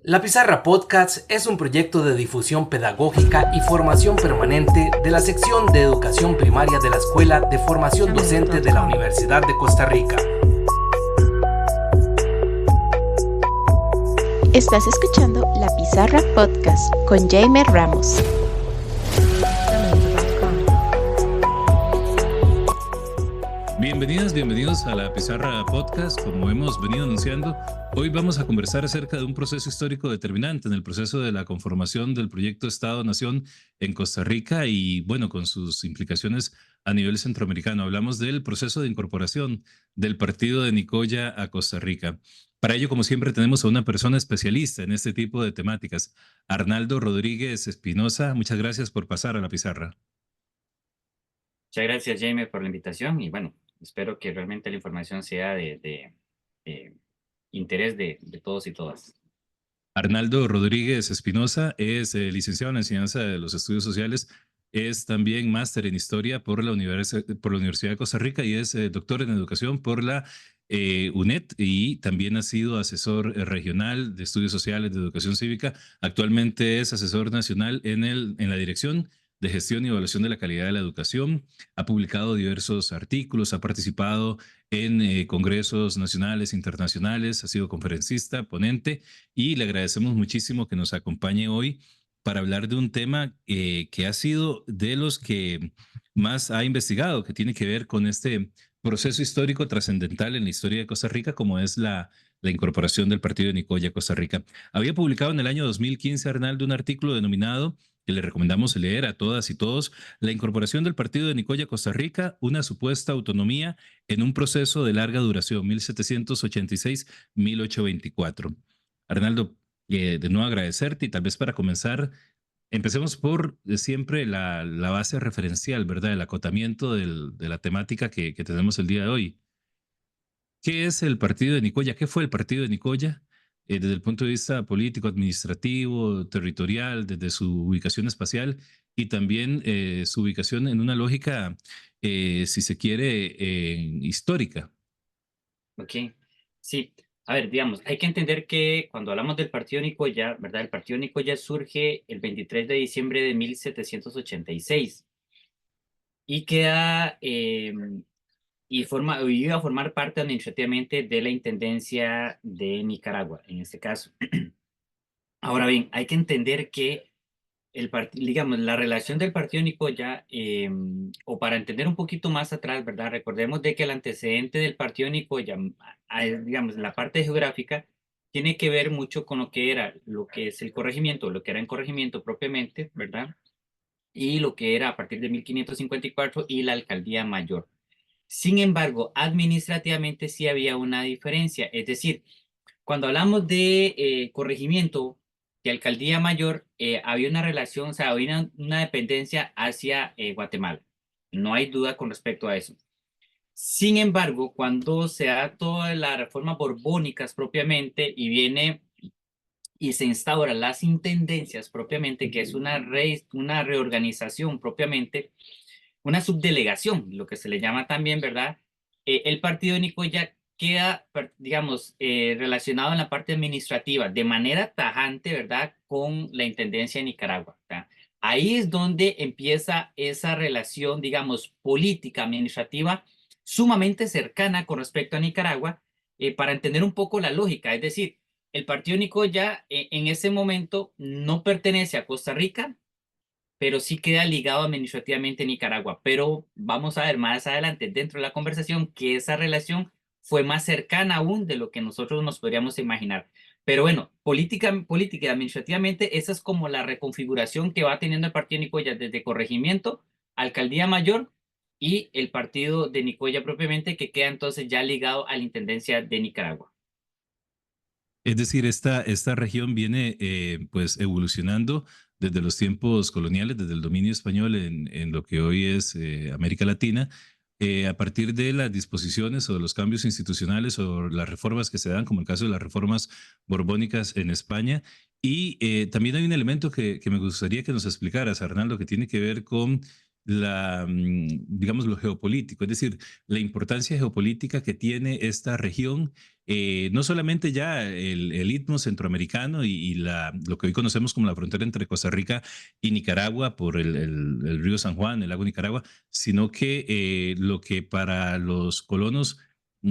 La Pizarra Podcast es un proyecto de difusión pedagógica y formación permanente de la sección de educación primaria de la Escuela de Formación Docente de la Universidad de Costa Rica. Estás escuchando La Pizarra Podcast con Jaime Ramos. Bienvenidos a La Pizarra Podcast. Como hemos venido anunciando, hoy vamos a conversar acerca de un proceso histórico determinante en el proceso de la conformación del proyecto Estado-Nación en Costa Rica y, bueno, con sus implicaciones a nivel centroamericano. Hablamos del proceso de incorporación del partido de Nicoya a Costa Rica. Para ello, como siempre, tenemos a una persona especialista en este tipo de temáticas, Arnaldo Rodríguez Espinosa. Muchas gracias por pasar a La Pizarra. Muchas gracias, Jaime, por la invitación y bueno, espero que realmente la información sea de interés de todos y todas. Arnaldo Rodríguez Espinosa es licenciado en enseñanza de los estudios sociales, es también máster en historia por la Universidad de Costa Rica y es doctor en educación por la UNED y también ha sido asesor regional de estudios sociales de educación cívica. Actualmente es asesor nacional en la Dirección de Gestión y Evaluación de la Calidad de la Educación. Ha publicado diversos artículos, ha participado en congresos nacionales, internacionales, ha sido conferencista, ponente y le agradecemos muchísimo que nos acompañe hoy para hablar de un tema que ha sido de los que más ha investigado, que tiene que ver con este proceso histórico trascendental en la historia de Costa Rica, como es la incorporación del partido de Nicoya a Costa Rica. Había publicado en el año 2015, Arnaldo, un artículo denominado, que le recomendamos leer a todas y todos, La incorporación del partido de Nicoya a Costa Rica, una supuesta autonomía en un proceso de larga duración, 1786-1824. Arnaldo, de nuevo agradecerte y tal vez para comenzar, empecemos por siempre la base referencial, ¿verdad? El acotamiento de la temática que tenemos el día de hoy. ¿Qué es el partido de Nicoya? ¿Qué fue el partido de Nicoya? Desde el punto de vista político, administrativo, territorial, desde su ubicación espacial y también su ubicación en una lógica, si se quiere, histórica. ¿Ok? Sí, a ver, digamos, hay que entender que cuando hablamos del partido Nicoya, ¿verdad? El partido Nicoya surge el 23 de diciembre de 1786 y queda iba a formar parte administrativamente de la Intendencia de Nicaragua, en este caso. Ahora bien, hay que entender que digamos, la relación del partido Nicoya, o para entender un poquito más atrás, ¿verdad? Recordemos de que el antecedente del partido Nicoya, digamos, la parte geográfica, tiene que ver mucho con lo que es el corregimiento, lo que era en corregimiento propiamente, ¿verdad? Y lo que era a partir de 1554 y la alcaldía mayor. Sin embargo, administrativamente sí había una diferencia, es decir, cuando hablamos de corregimiento de alcaldía mayor, había una relación, o sea, había una dependencia hacia Guatemala. No hay duda con respecto a eso. Sin embargo, cuando se da toda la reforma borbónicas propiamente y viene y se instauran las intendencias propiamente, que es una reorganización propiamente, una subdelegación, lo que se le llama también, ¿verdad? El partido de Nicoya queda, digamos, relacionado en la parte administrativa de manera tajante, ¿verdad? Con la Intendencia de Nicaragua, ¿verdad? Ahí es donde empieza esa relación, digamos, política, administrativa, sumamente cercana con respecto a Nicaragua, para entender un poco la lógica. Es decir, el partido Nicoya en ese momento no pertenece a Costa Rica, pero sí queda ligado administrativamente a Nicaragua. Pero vamos a ver más adelante dentro de la conversación que esa relación fue más cercana aún de lo que nosotros nos podríamos imaginar. Pero bueno, política y administrativamente, esa es como la reconfiguración que va teniendo el partido de Nicoya desde corregimiento, alcaldía mayor y el partido de Nicoya propiamente, que queda entonces ya ligado a la intendencia de Nicaragua. Es decir, esta región viene pues evolucionando desde los tiempos coloniales, desde el dominio español en lo que hoy es América Latina, a partir de las disposiciones o de los cambios institucionales o las reformas que se dan, como el caso de las reformas borbónicas en España. Y también hay un elemento que me gustaría que nos explicaras, Arnaldo, que tiene que ver con digamos, lo geopolítico, es decir, la importancia geopolítica que tiene esta región, no solamente ya el istmo centroamericano y lo que hoy conocemos como la frontera entre Costa Rica y Nicaragua por el río San Juan, el lago Nicaragua, sino que lo que para los colonos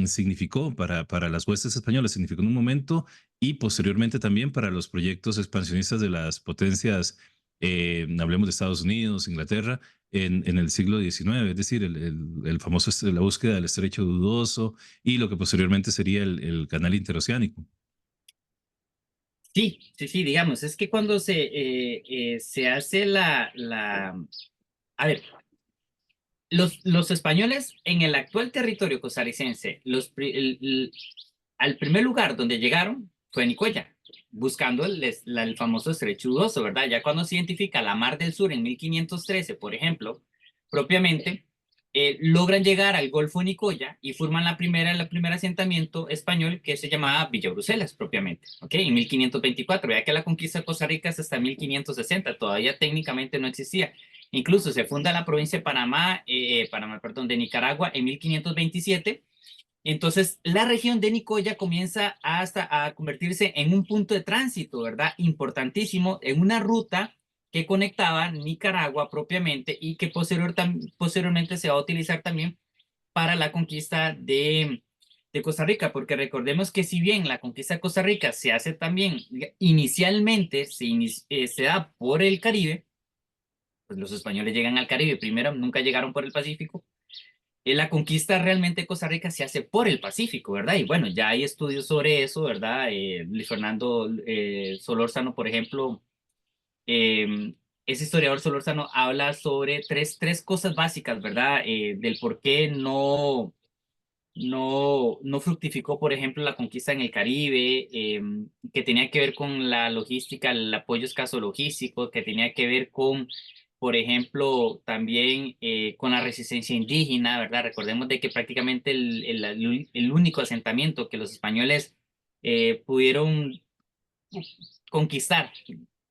significó, para las huestes españolas, significó en un momento y posteriormente también para los proyectos expansionistas de las potencias, hablemos de Estados Unidos, Inglaterra, en el siglo XIX, es decir, el famoso, la búsqueda del estrecho dudoso y lo que posteriormente sería el canal interoceánico. Sí, sí, sí, digamos, es que cuando se hace a ver, los españoles en el actual territorio costarricense, al primer lugar donde llegaron fue Nicoya, buscando el famoso estrecho Dudoso, ¿verdad? Ya cuando se identifica la Mar del Sur en 1513, por ejemplo, propiamente, logran llegar al Golfo de Nicoya y forman el primer asentamiento español que se llamaba Villa Bruselas, propiamente, ¿ok? En 1524, ya que la conquista de Costa Rica es hasta 1560, todavía técnicamente no existía. Incluso se funda la provincia de Panamá, perdón, de Nicaragua en 1527. Entonces, la región de Nicoya comienza hasta a convertirse en un punto de tránsito, ¿verdad? Importantísimo, en una ruta que conectaba Nicaragua propiamente y que posteriormente se va a utilizar también para la conquista de Costa Rica, porque recordemos que si bien la conquista de Costa Rica se hace también, inicialmente se da por el Caribe, pues los españoles llegan al Caribe primero, nunca llegaron por el Pacífico. La conquista realmente de Costa Rica se hace por el Pacífico, ¿verdad? Y bueno, ya hay estudios sobre eso, ¿verdad? Luis Fernando Solórzano, por ejemplo, ese historiador Solórzano habla sobre tres cosas básicas, ¿verdad? Del por qué no fructificó, por ejemplo, la conquista en el Caribe, que tenía que ver con la logística, el apoyo escaso logístico, que tenía que ver con, por ejemplo, también con la resistencia indígena, ¿verdad? Recordemos de que prácticamente el único asentamiento que los españoles pudieron conquistar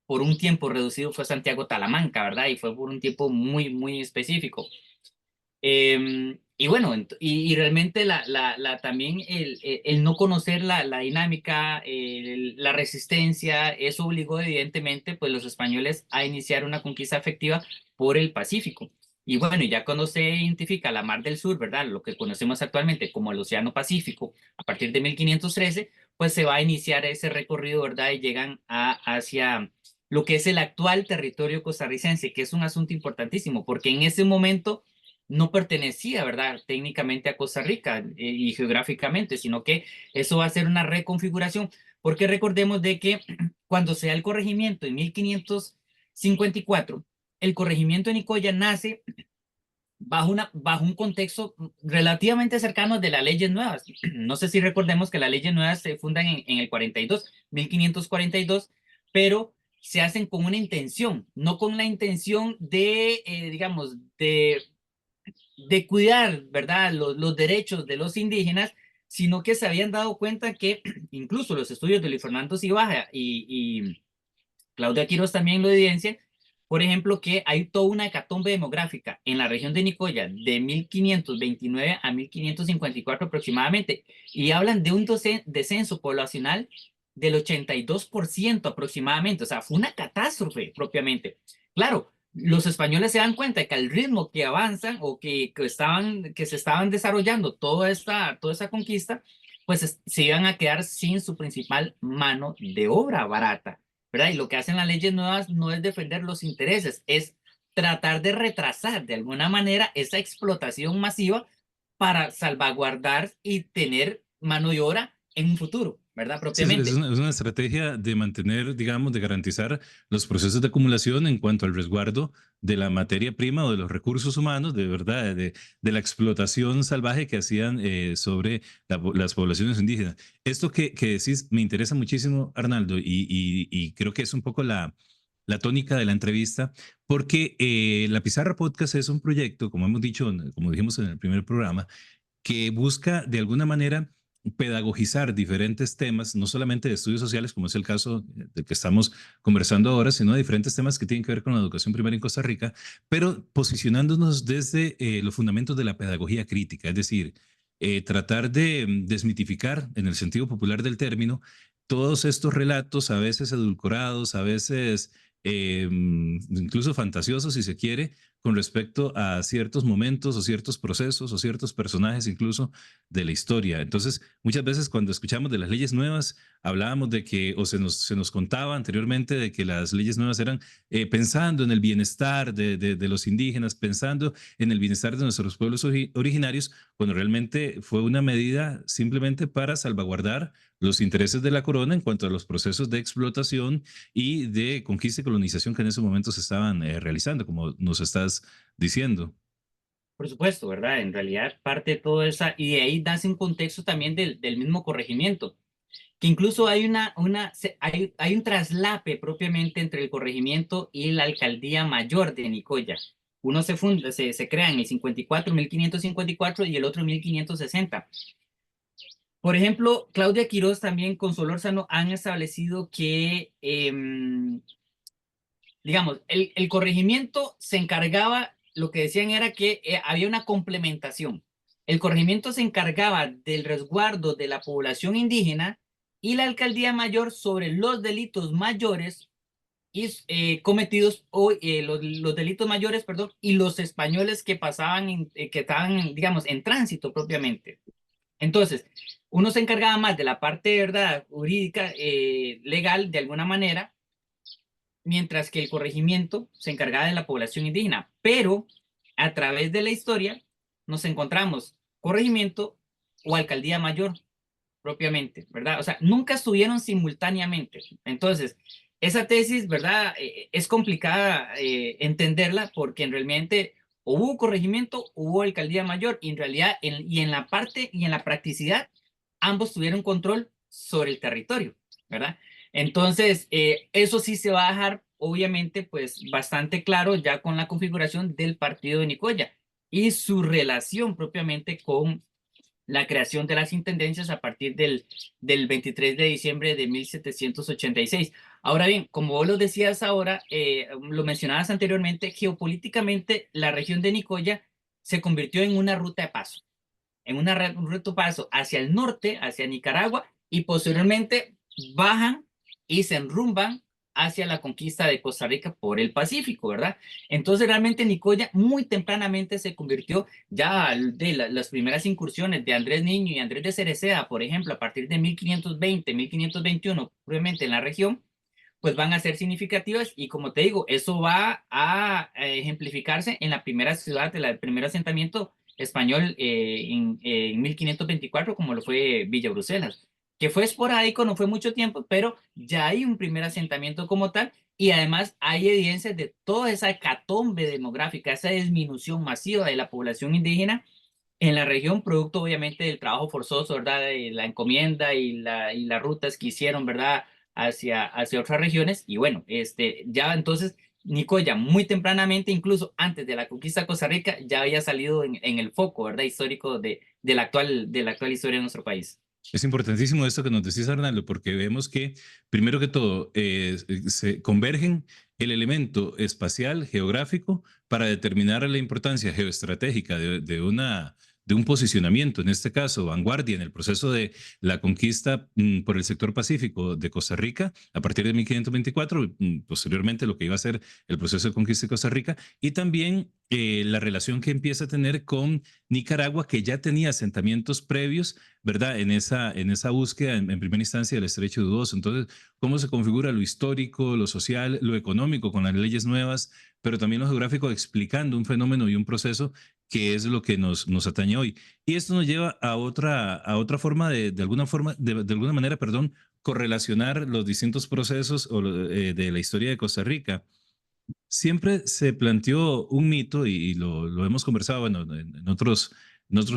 por un tiempo reducido fue Santiago Talamanca, ¿verdad? Y fue por un tiempo muy, muy específico. Y bueno, y realmente también el no conocer la dinámica, la resistencia, eso obligó evidentemente pues los españoles a iniciar una conquista efectiva por el Pacífico. Y bueno, ya cuando se identifica la Mar del Sur, ¿verdad? Lo que conocemos actualmente como el Océano Pacífico, a partir de 1513, pues se va a iniciar ese recorrido, ¿verdad? Y llegan hacia lo que es el actual territorio costarricense, que es un asunto importantísimo, porque en ese momento no pertenecía, ¿verdad? Técnicamente a Costa Rica y geográficamente, sino que eso va a ser una reconfiguración, porque recordemos de que cuando se da el corregimiento en 1554, el corregimiento de Nicoya nace bajo un contexto relativamente cercano de las leyes nuevas. No sé si recordemos que las leyes nuevas se fundan en el 42, 1542, pero se hacen con una intención, no con la intención de, digamos, de cuidar, ¿verdad?, los derechos de los indígenas, sino que se habían dado cuenta que incluso los estudios de Luis Fernando Cibaja y Claudia Quiroz también lo evidencian, por ejemplo, que hay toda una hecatombe demográfica en la región de Nicoya de 1529 a 1554 aproximadamente, y hablan de un descenso poblacional del 82% aproximadamente, o sea, fue una catástrofe propiamente. Claro, los españoles se dan cuenta que al ritmo que avanzan o que se estaban desarrollando toda esta conquista, pues se iban a quedar sin su principal mano de obra barata, ¿verdad? Y lo que hacen las leyes nuevas no es defender los intereses, es tratar de retrasar de alguna manera esa explotación masiva para salvaguardar y tener mano de obra en un futuro, ¿verdad? Sí, Propiamente. es una estrategia de mantener, digamos, de garantizar los procesos de acumulación en cuanto al resguardo de la materia prima o de los recursos humanos, de verdad, de la explotación salvaje que hacían sobre las poblaciones indígenas. Esto que decís me interesa muchísimo, Arnaldo, y creo que es un poco la tónica de la entrevista, porque La Pizarra Podcast es un proyecto, como hemos dicho, como dijimos en el primer programa, que busca de alguna manera pedagogizar diferentes temas, no solamente de estudios sociales, como es el caso del que estamos conversando ahora, sino de diferentes temas que tienen que ver con la educación primaria en Costa Rica, pero posicionándonos desde los fundamentos de la pedagogía crítica, es decir, tratar de desmitificar, en el sentido popular del término, todos estos relatos, a veces edulcorados, a veces incluso fantasiosos, si se quiere, con respecto a ciertos momentos o ciertos procesos o ciertos personajes incluso de la historia. Entonces, muchas veces cuando escuchamos de las leyes nuevas, hablábamos de que, o se nos contaba anteriormente de que las leyes nuevas eran pensando en el bienestar de los indígenas, pensando en el bienestar de nuestros pueblos originarios, cuando realmente fue una medida simplemente para salvaguardar los intereses de la corona en cuanto a los procesos de explotación y de conquista y colonización que en ese momento se estaban realizando, como nos estás diciendo. Por supuesto, ¿verdad? En realidad parte de todo esa, y de ahí nace un contexto también del mismo corregimiento, que incluso hay hay un traslape propiamente entre el corregimiento y la alcaldía mayor de Nicoya. Uno se crea en el 54, 1554 y el otro en 1560. Por ejemplo, Claudia Quirós también con Solórzano han establecido que, digamos, el corregimiento se encargaba, lo que decían era que había una complementación. El corregimiento se encargaba del resguardo de la población indígena y la alcaldía mayor sobre los delitos mayores cometidos, o los delitos mayores, perdón, y los españoles que pasaban, que estaban, digamos, en tránsito propiamente. Entonces, uno se encargaba más de la parte, ¿verdad?, jurídica, legal, de alguna manera, mientras que el corregimiento se encargaba de la población indígena. Pero a través de la historia nos encontramos corregimiento o alcaldía mayor propiamente, ¿verdad? O sea, nunca estuvieron simultáneamente. Entonces, esa tesis, ¿verdad? Es complicada entenderla porque realmente hubo corregimiento, hubo alcaldía mayor y en realidad y en la parte y en la practicidad ambos tuvieron control sobre el territorio, ¿verdad? Entonces, eso sí se va a dejar, obviamente, pues bastante claro ya con la configuración del partido de Nicoya y su relación propiamente con la creación de las intendencias a partir del 23 de diciembre de 1786. Ahora bien, como vos lo decías ahora, lo mencionabas anteriormente, geopolíticamente la región de Nicoya se convirtió en una ruta de paso, en una ruta de paso hacia el norte, hacia Nicaragua, y posteriormente bajan y se enrumban hacia la conquista de Costa Rica por el Pacífico, ¿verdad? Entonces realmente Nicoya muy tempranamente se convirtió ya de las primeras incursiones de Andrés Niño y Andrés de Cereceda, por ejemplo, a partir de 1520, 1521, probablemente en la región, pues van a ser significativas y como te digo, eso va a ejemplificarse en la primera ciudad, el primer asentamiento español en 1524, como lo fue Villa Bruselas, que fue esporádico, no fue mucho tiempo, pero ya hay un primer asentamiento como tal y además hay evidencias de toda esa hecatombe demográfica, esa disminución masiva de la población indígena en la región, producto obviamente del trabajo forzoso, ¿verdad? De la encomienda y las rutas que hicieron, ¿verdad? Hacia otras regiones. Y bueno, ya entonces Nicoya muy tempranamente, incluso antes de la conquista de Costa Rica, ya había salido en el foco, ¿verdad? Histórico de la actual historia de nuestro país. Es importantísimo esto que nos decís, Arnaldo, porque vemos que, primero que todo, se convergen el elemento espacial, geográfico, para determinar la importancia geoestratégica de un posicionamiento, en este caso, vanguardia en el proceso de la conquista por el sector pacífico de Costa Rica, a partir de 1524, posteriormente lo que iba a ser el proceso de conquista de Costa Rica, y también la relación que empieza a tener con Nicaragua, que ya tenía asentamientos previos, ¿verdad? En esa búsqueda, en primera instancia, del estrecho dudoso. Entonces, ¿cómo se configura lo histórico, lo social, lo económico con las leyes nuevas, pero también lo geográfico, explicando un fenómeno y un proceso que es lo que nos atañe hoy? Y esto nos lleva a otra forma, de alguna manera, perdón, correlacionar los distintos procesos de la historia de Costa Rica. Siempre se planteó un mito y lo hemos conversado, bueno, en otros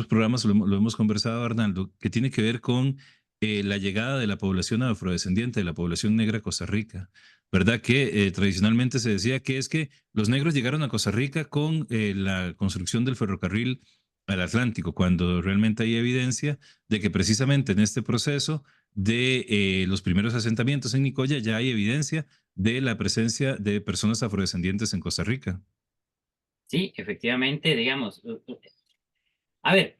programas lo hemos conversado, Arnaldo, que tiene que ver con la llegada de la población afrodescendiente, de la población negra a Costa Rica, ¿verdad? Que tradicionalmente se decía que es que los negros llegaron a Costa Rica con la construcción del ferrocarril al Atlántico, cuando realmente hay evidencia de que precisamente en este proceso de los primeros asentamientos en Nicoya ya hay evidencia de la presencia de personas afrodescendientes en Costa Rica. Sí, efectivamente, digamos, a ver,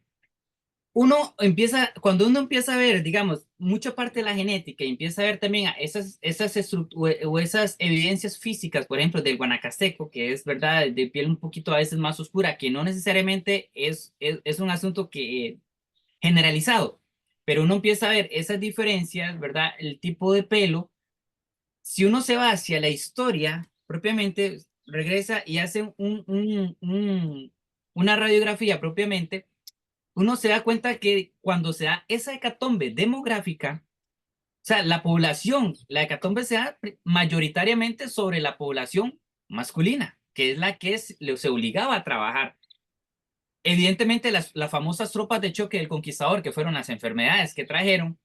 cuando uno empieza a ver, digamos, mucha parte de la genética y empieza a ver también a o esas evidencias físicas, por ejemplo, del guanacasteco, que es verdad, de piel un poquito a veces más oscura, que no necesariamente es un asunto que generalizado, pero uno empieza a ver esas diferencias, ¿verdad? El tipo de pelo, si uno se va hacia la historia propiamente, regresa y hace una radiografía propiamente, uno se da cuenta que cuando se da esa hecatombe demográfica, o sea, la hecatombe se da mayoritariamente sobre la población masculina, que es la que se obligaba a trabajar. Evidentemente, las famosas tropas de choque del conquistador, que fueron las enfermedades que trajeron,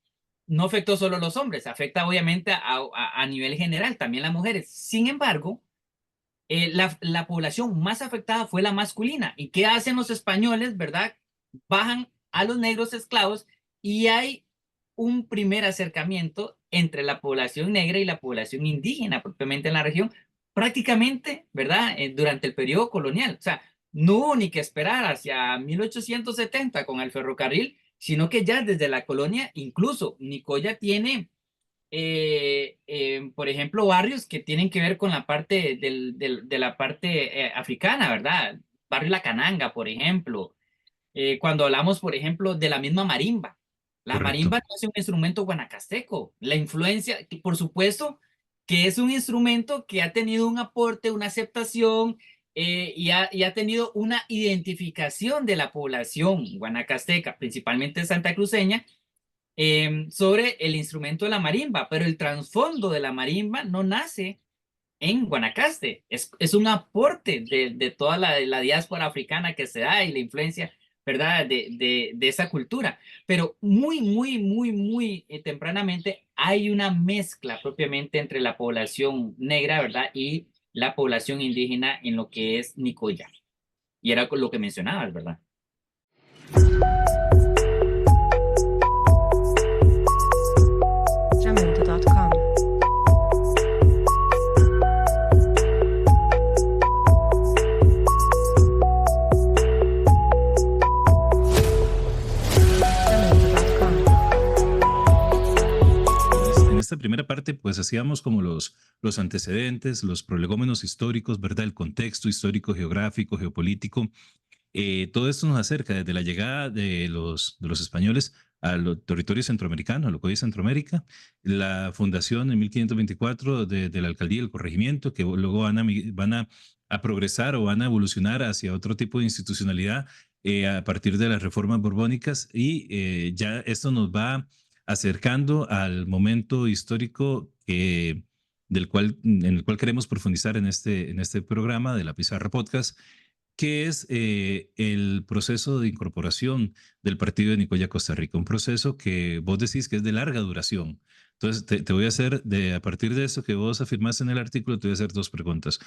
no afectó solo a los hombres, afecta obviamente a nivel general, también las mujeres. Sin embargo, la población más afectada fue la masculina. ¿Y qué hacen los españoles, verdad? Bajan a los negros esclavos y hay un primer acercamiento entre la población negra y la población indígena propiamente en la región, prácticamente, ¿verdad? Durante el periodo colonial. O sea, no hubo ni que esperar hacia 1870 con el ferrocarril, sino que ya desde la colonia, incluso Nicoya tiene por ejemplo, barrios que tienen que ver con la parte de la parte africana, ¿verdad? Barrio La Cananga, por ejemplo. Cuando hablamos, por ejemplo, de la misma marimba. La Correcto. marimba no es un instrumento guanacasteco. La influencia, que por supuesto, que es un instrumento que ha tenido un aporte, una aceptación y ha tenido una identificación de la población guanacasteca, principalmente santacruceña, sobre el instrumento de la marimba, pero el trasfondo de la marimba no nace en Guanacaste, es un aporte de toda la diáspora africana que se da y la influencia, ¿verdad?, de esa cultura. Pero muy tempranamente hay una mezcla propiamente entre la población negra, ¿verdad?, y la población indígena en lo que es Nicoya. Y era con lo que mencionabas, ¿verdad? Jamendo.com. En esta primera parte, pues hacíamos como los antecedentes, los prolegómenos históricos, ¿verdad? El contexto histórico, geográfico, geopolítico. Todo esto nos acerca desde la llegada de los españoles a los territorios centroamericanos, a lo que hoy es Centroamérica, la fundación en 1524 de la alcaldía del corregimiento, que luego a progresar o van a evolucionar hacia otro tipo de institucionalidad a partir de las reformas borbónicas y ya esto nos va acercando al momento histórico en el cual queremos profundizar en este programa de la Pizarra Podcast, que es el proceso de incorporación del partido de Nicoya, Costa Rica, un proceso que vos decís que es de larga duración. Entonces, te voy a hacer, a partir de eso que vos afirmaste en el artículo, te voy a hacer dos preguntas.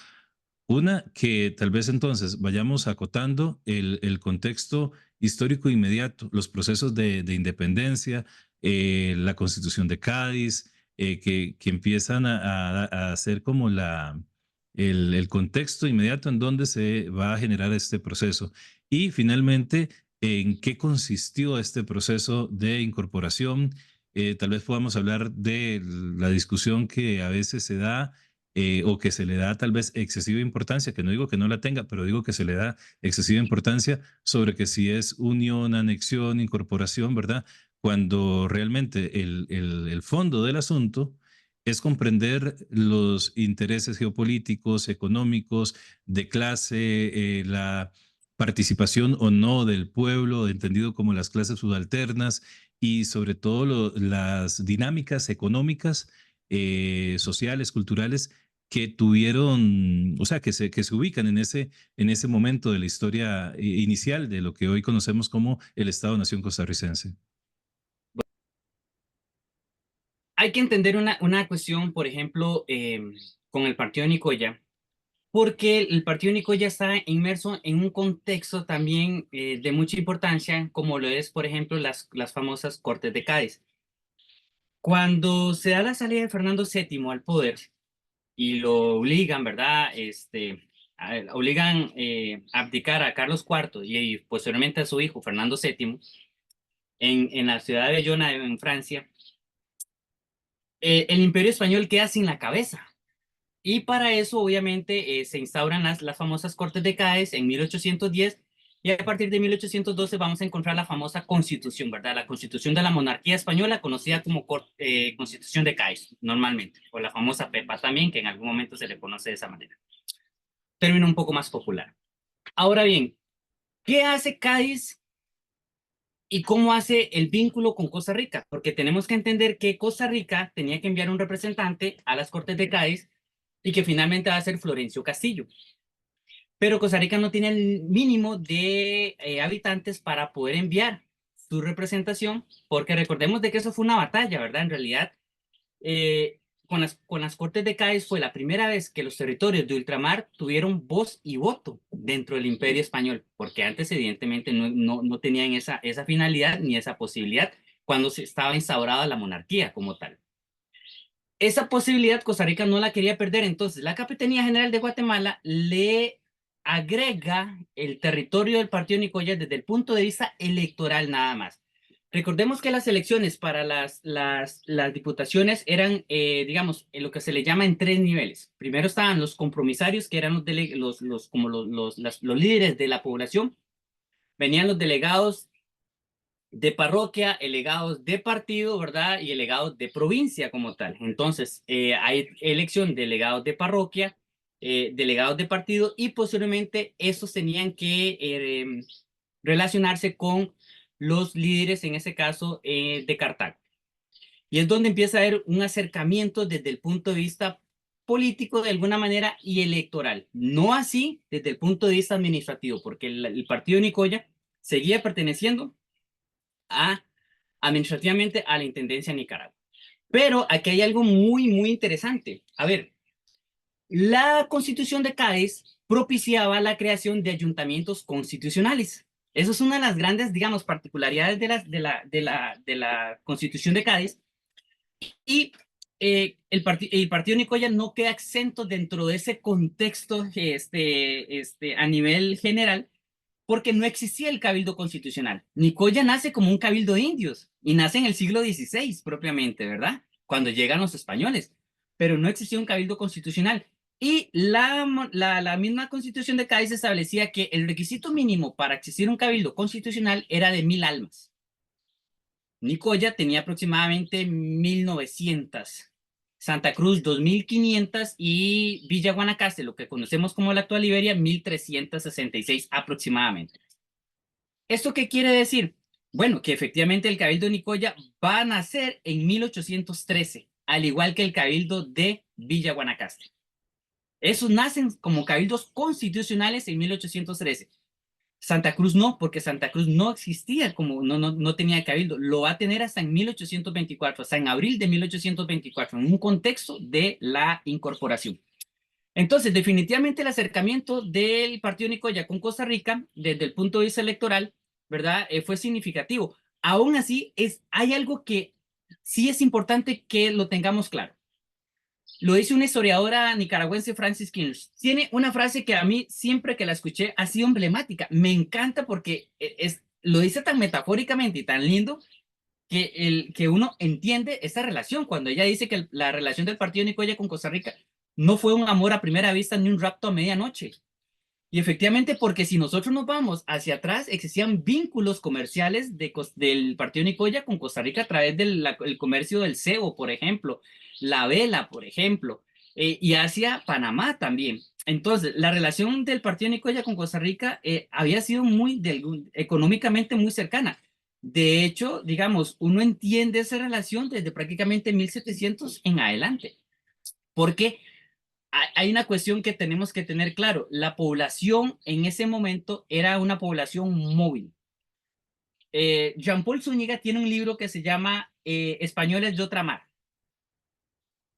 Una, que tal vez entonces vayamos acotando el contexto histórico inmediato, los procesos de independencia, la Constitución de Cádiz, que empiezan a hacer como el contexto inmediato en donde se va a generar este proceso. Y finalmente, en qué consistió este proceso de incorporación. Tal vez podamos hablar de la discusión que a veces se da o que se le da tal vez excesiva importancia, que no digo que no la tenga, pero digo que se le da excesiva importancia sobre que si es unión, anexión, incorporación, ¿verdad? Cuando realmente el fondo del asunto es comprender los intereses geopolíticos, económicos, de clase, la participación o no del pueblo, entendido como las clases subalternas, y sobre todo las dinámicas económicas, sociales, culturales que tuvieron, o sea, que se ubican en ese momento de la historia inicial de lo que hoy conocemos como el Estado-Nación costarricense. Hay que entender una cuestión, por ejemplo, con el partido de Nicoya. porque el partido de Nicoya está inmerso en un contexto también de mucha importancia, como lo es, por ejemplo, las famosas Cortes de Cádiz. Cuando se da la salida de Fernando VII al poder y lo obligan, ¿verdad? Obligan a abdicar a Carlos IV y posteriormente a su hijo, Fernando VII, en la ciudad de Bayona, en Francia, el imperio español queda sin la cabeza. Y para eso, obviamente, se instauran las famosas Cortes de Cádiz en 1810 y a partir de 1812 vamos a encontrar la famosa Constitución, ¿verdad? La Constitución de la Monarquía Española, conocida como Constitución de Cádiz, normalmente, o la famosa PEPA también, que en algún momento se le conoce de esa manera. Término un poco más popular. Ahora bien, ¿qué hace Cádiz y cómo hace el vínculo con Costa Rica? Porque tenemos que entender que Costa Rica tenía que enviar un representante a las Cortes de Cádiz y que finalmente va a ser Florencio Castillo. Pero Costa Rica no tiene el mínimo de habitantes para poder enviar su representación, porque recordemos de que eso fue una batalla, ¿verdad? En realidad, con las Cortes de Cádiz fue la primera vez que los territorios de ultramar tuvieron voz y voto dentro del Imperio Español, porque antes evidentemente no tenían esa finalidad ni esa posibilidad cuando se estaba instaurada la monarquía como tal. Esa posibilidad Costa Rica no la quería perder, entonces la Capitanía General de Guatemala le agrega el territorio del partido Nicoya desde el punto de vista electoral nada más. Recordemos que las elecciones para las diputaciones eran, digamos, en lo que se le llama en tres niveles. Primero estaban los compromisarios, que eran como los líderes de la población. Venían los delegados de parroquia, delegados de partido, ¿verdad? Y delegados de provincia como tal. Entonces, hay elección de delegados de parroquia, delegados de partido y posteriormente estos tenían que relacionarse con los líderes, en ese caso, de Cartago. Y es donde empieza a haber un acercamiento desde el punto de vista político de alguna manera y electoral. No así desde el punto de vista administrativo, porque el partido de Nicoya seguía perteneciendo administrativamente a la Intendencia de Nicaragua. Pero aquí hay algo muy interesante. A ver, la Constitución de Cádiz propiciaba la creación de ayuntamientos constitucionales. Eso es una de las grandes, digamos, particularidades de la Constitución de Cádiz. Y el partido Nicoya no queda exento dentro de ese contexto a nivel general, porque no existía el cabildo constitucional. Nicoya nace como un cabildo de indios y nace en el siglo XVI propiamente, ¿verdad? Cuando llegan los españoles, pero no existía un cabildo constitucional. Y la misma Constitución de Cádiz establecía que el requisito mínimo para existir un cabildo constitucional era de 1000 almas. Nicoya tenía aproximadamente 1900, Santa Cruz 2500 y Villa Guanacaste, lo que conocemos como la actual Liberia, 1366 aproximadamente. ¿Esto qué quiere decir? Bueno, que efectivamente el Cabildo de Nicoya va a nacer en 1813, al igual que el Cabildo de Villa Guanacaste. Esos nacen como cabildos constitucionales en 1813. Santa Cruz no, porque Santa Cruz no existía, no tenía cabildo. Lo va a tener hasta en 1824, hasta en abril de 1824, en un contexto de la incorporación. Entonces, definitivamente el acercamiento del partido Nicoya con Costa Rica, desde el punto de vista electoral, ¿verdad? Fue significativo. Aún así, hay algo que sí es importante que lo tengamos claro. Lo dice una historiadora nicaragüense, Francis Kirsch. Tiene una frase que a mí, siempre que la escuché, ha sido emblemática. Me encanta porque lo dice tan metafóricamente y tan lindo que uno entiende esta relación. Cuando ella dice que la relación del partido Nicoya con Costa Rica no fue un amor a primera vista ni un rapto a medianoche. Y efectivamente, porque si nosotros nos vamos hacia atrás, existían vínculos comerciales del partido Nicoya con Costa Rica a través del comercio del cebo, por ejemplo, la vela, por ejemplo, y hacia Panamá también. Entonces, la relación del partido Nicoya con Costa Rica había sido económicamente muy cercana. De hecho, digamos, uno entiende esa relación desde prácticamente 1700 en adelante, porque hay una cuestión que tenemos que tener claro. La población en ese momento era una población móvil. Jean-Paul Zúñiga tiene un libro que se llama Españoles de otra mar.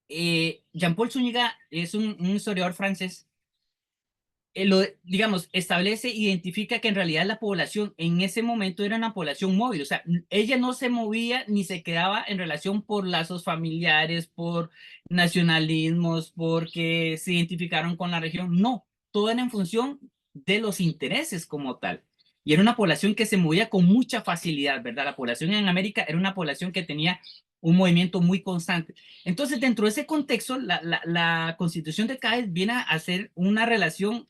Jean-Paul Zúñiga es un historiador francés digamos, establece, identifica que en realidad la población en ese momento era una población móvil, o sea, ella no se movía ni se quedaba en relación por lazos familiares, por nacionalismos, porque se identificaron con la región, no, todo era en función de los intereses como tal. Y era una población que se movía con mucha facilidad, ¿verdad? La población en América era una población que tenía un movimiento muy constante. Entonces, dentro de ese contexto, la Constitución de Cádiz viene a hacer una relación,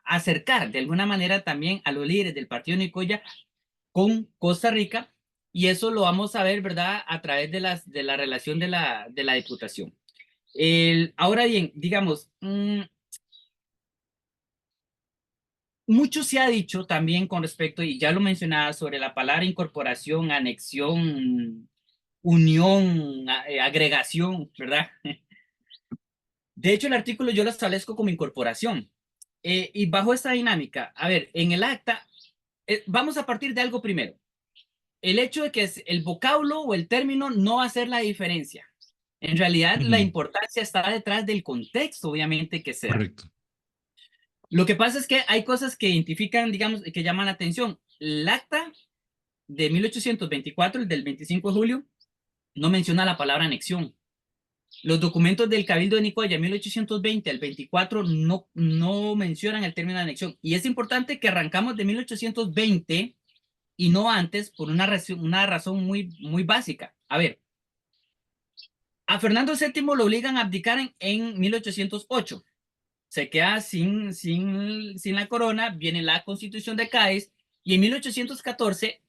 acercar de alguna manera también a los líderes del Partido Nicoya con Costa Rica, y eso lo vamos a ver, ¿verdad?, a través de la relación de la Diputación. Ahora bien, digamos, mucho se ha dicho también con respecto, y ya lo mencionaba, sobre la palabra incorporación, anexión, unión, agregación, ¿verdad? De hecho, el artículo yo lo establezco como incorporación. Y bajo esta dinámica, a ver, en el acta, vamos a partir de algo primero. El hecho de que el vocablo o el término no va a hacer la diferencia. En realidad, la Ujú, importancia está detrás del contexto, obviamente, que se da. correcto. Lo que pasa es que hay cosas que identifican, digamos, que llaman la atención. El acta de 1824, el del 25 de julio, no menciona la palabra anexión. Los documentos del Cabildo de Nicoya, 1820 al 24, no mencionan el término de anexión. Y es importante que arrancamos de 1820 y no antes, por una razón muy básica. A ver, a Fernando VII lo obligan a abdicar en 1808. Se queda sin la corona, viene la Constitución de Cádiz, y en 1814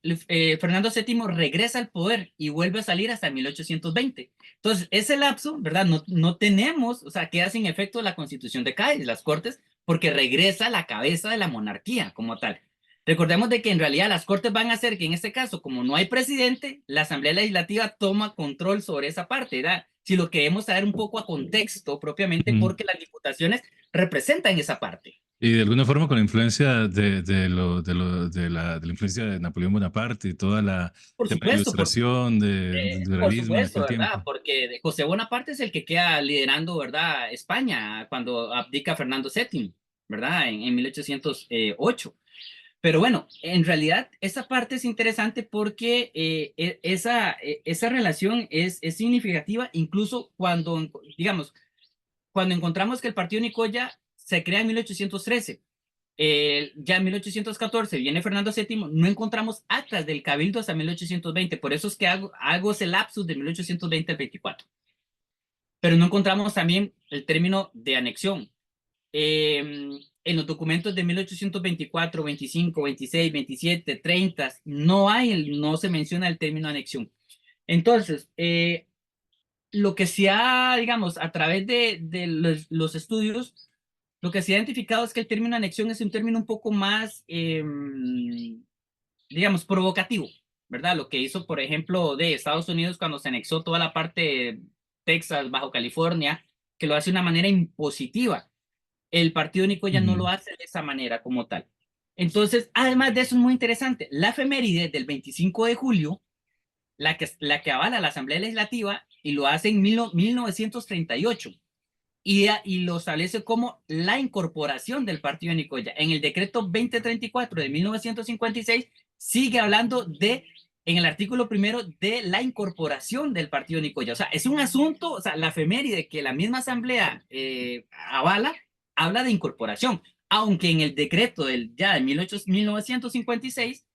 Fernando VII regresa al poder y vuelve a salir hasta 1820. Entonces, ese lapso, ¿verdad? No tenemos, o sea, queda sin efecto la Constitución de Cádiz, las Cortes, porque regresa a la cabeza de la monarquía como tal. Recordemos de que en realidad las Cortes van a hacer que en este caso, como no hay presidente, la Asamblea Legislativa toma control sobre esa parte, ¿verdad? Si lo queremos saber un poco a contexto propiamente, Ujú. porque las diputaciones representan esa parte. Y de alguna forma con la influencia de la influencia de Napoleón Bonaparte y toda la Por tema de supuesto, ilustración, del por liberalismo en supuesto, aquel ¿verdad? tiempo. Porque José Bonaparte es el que queda liderando, ¿verdad? España cuando abdica Fernando VII, ¿verdad? En 1808. Pero bueno, en realidad esa parte es interesante porque esa relación es significativa incluso cuando, digamos, cuando encontramos que el partido Nicoya se crea en 1813. Ya en 1814 viene Fernando VII, no encontramos actas del Cabildo hasta 1820, por eso es que hago ese lapsus de 1820 al 24. Pero no encontramos también el término de anexión. En los documentos de 1824, 25, 26, 27, 30, no se menciona el término anexión. Entonces, lo que se ha, digamos, a través de los estudios, lo que se ha identificado es que el término anexión es un término un poco más, digamos, provocativo, ¿verdad? Lo que hizo, por ejemplo, de Estados Unidos cuando se anexó toda la parte de Texas, Bajo California, que lo hace de una manera impositiva. El partido Nicoya no lo Ujú. hace de esa manera como tal. Entonces, además de eso, es muy interesante. La efeméride del 25 de julio, la que avala la Asamblea Legislativa, y lo hace en 1938, y lo establece como la incorporación del partido de Nicoya. En el decreto 2034 de 1956 sigue hablando en el artículo primero, de la incorporación del partido de Nicoya. O sea, es un asunto, o sea, la efeméride que la misma asamblea avala, habla de incorporación, aunque en el decreto ya de 1956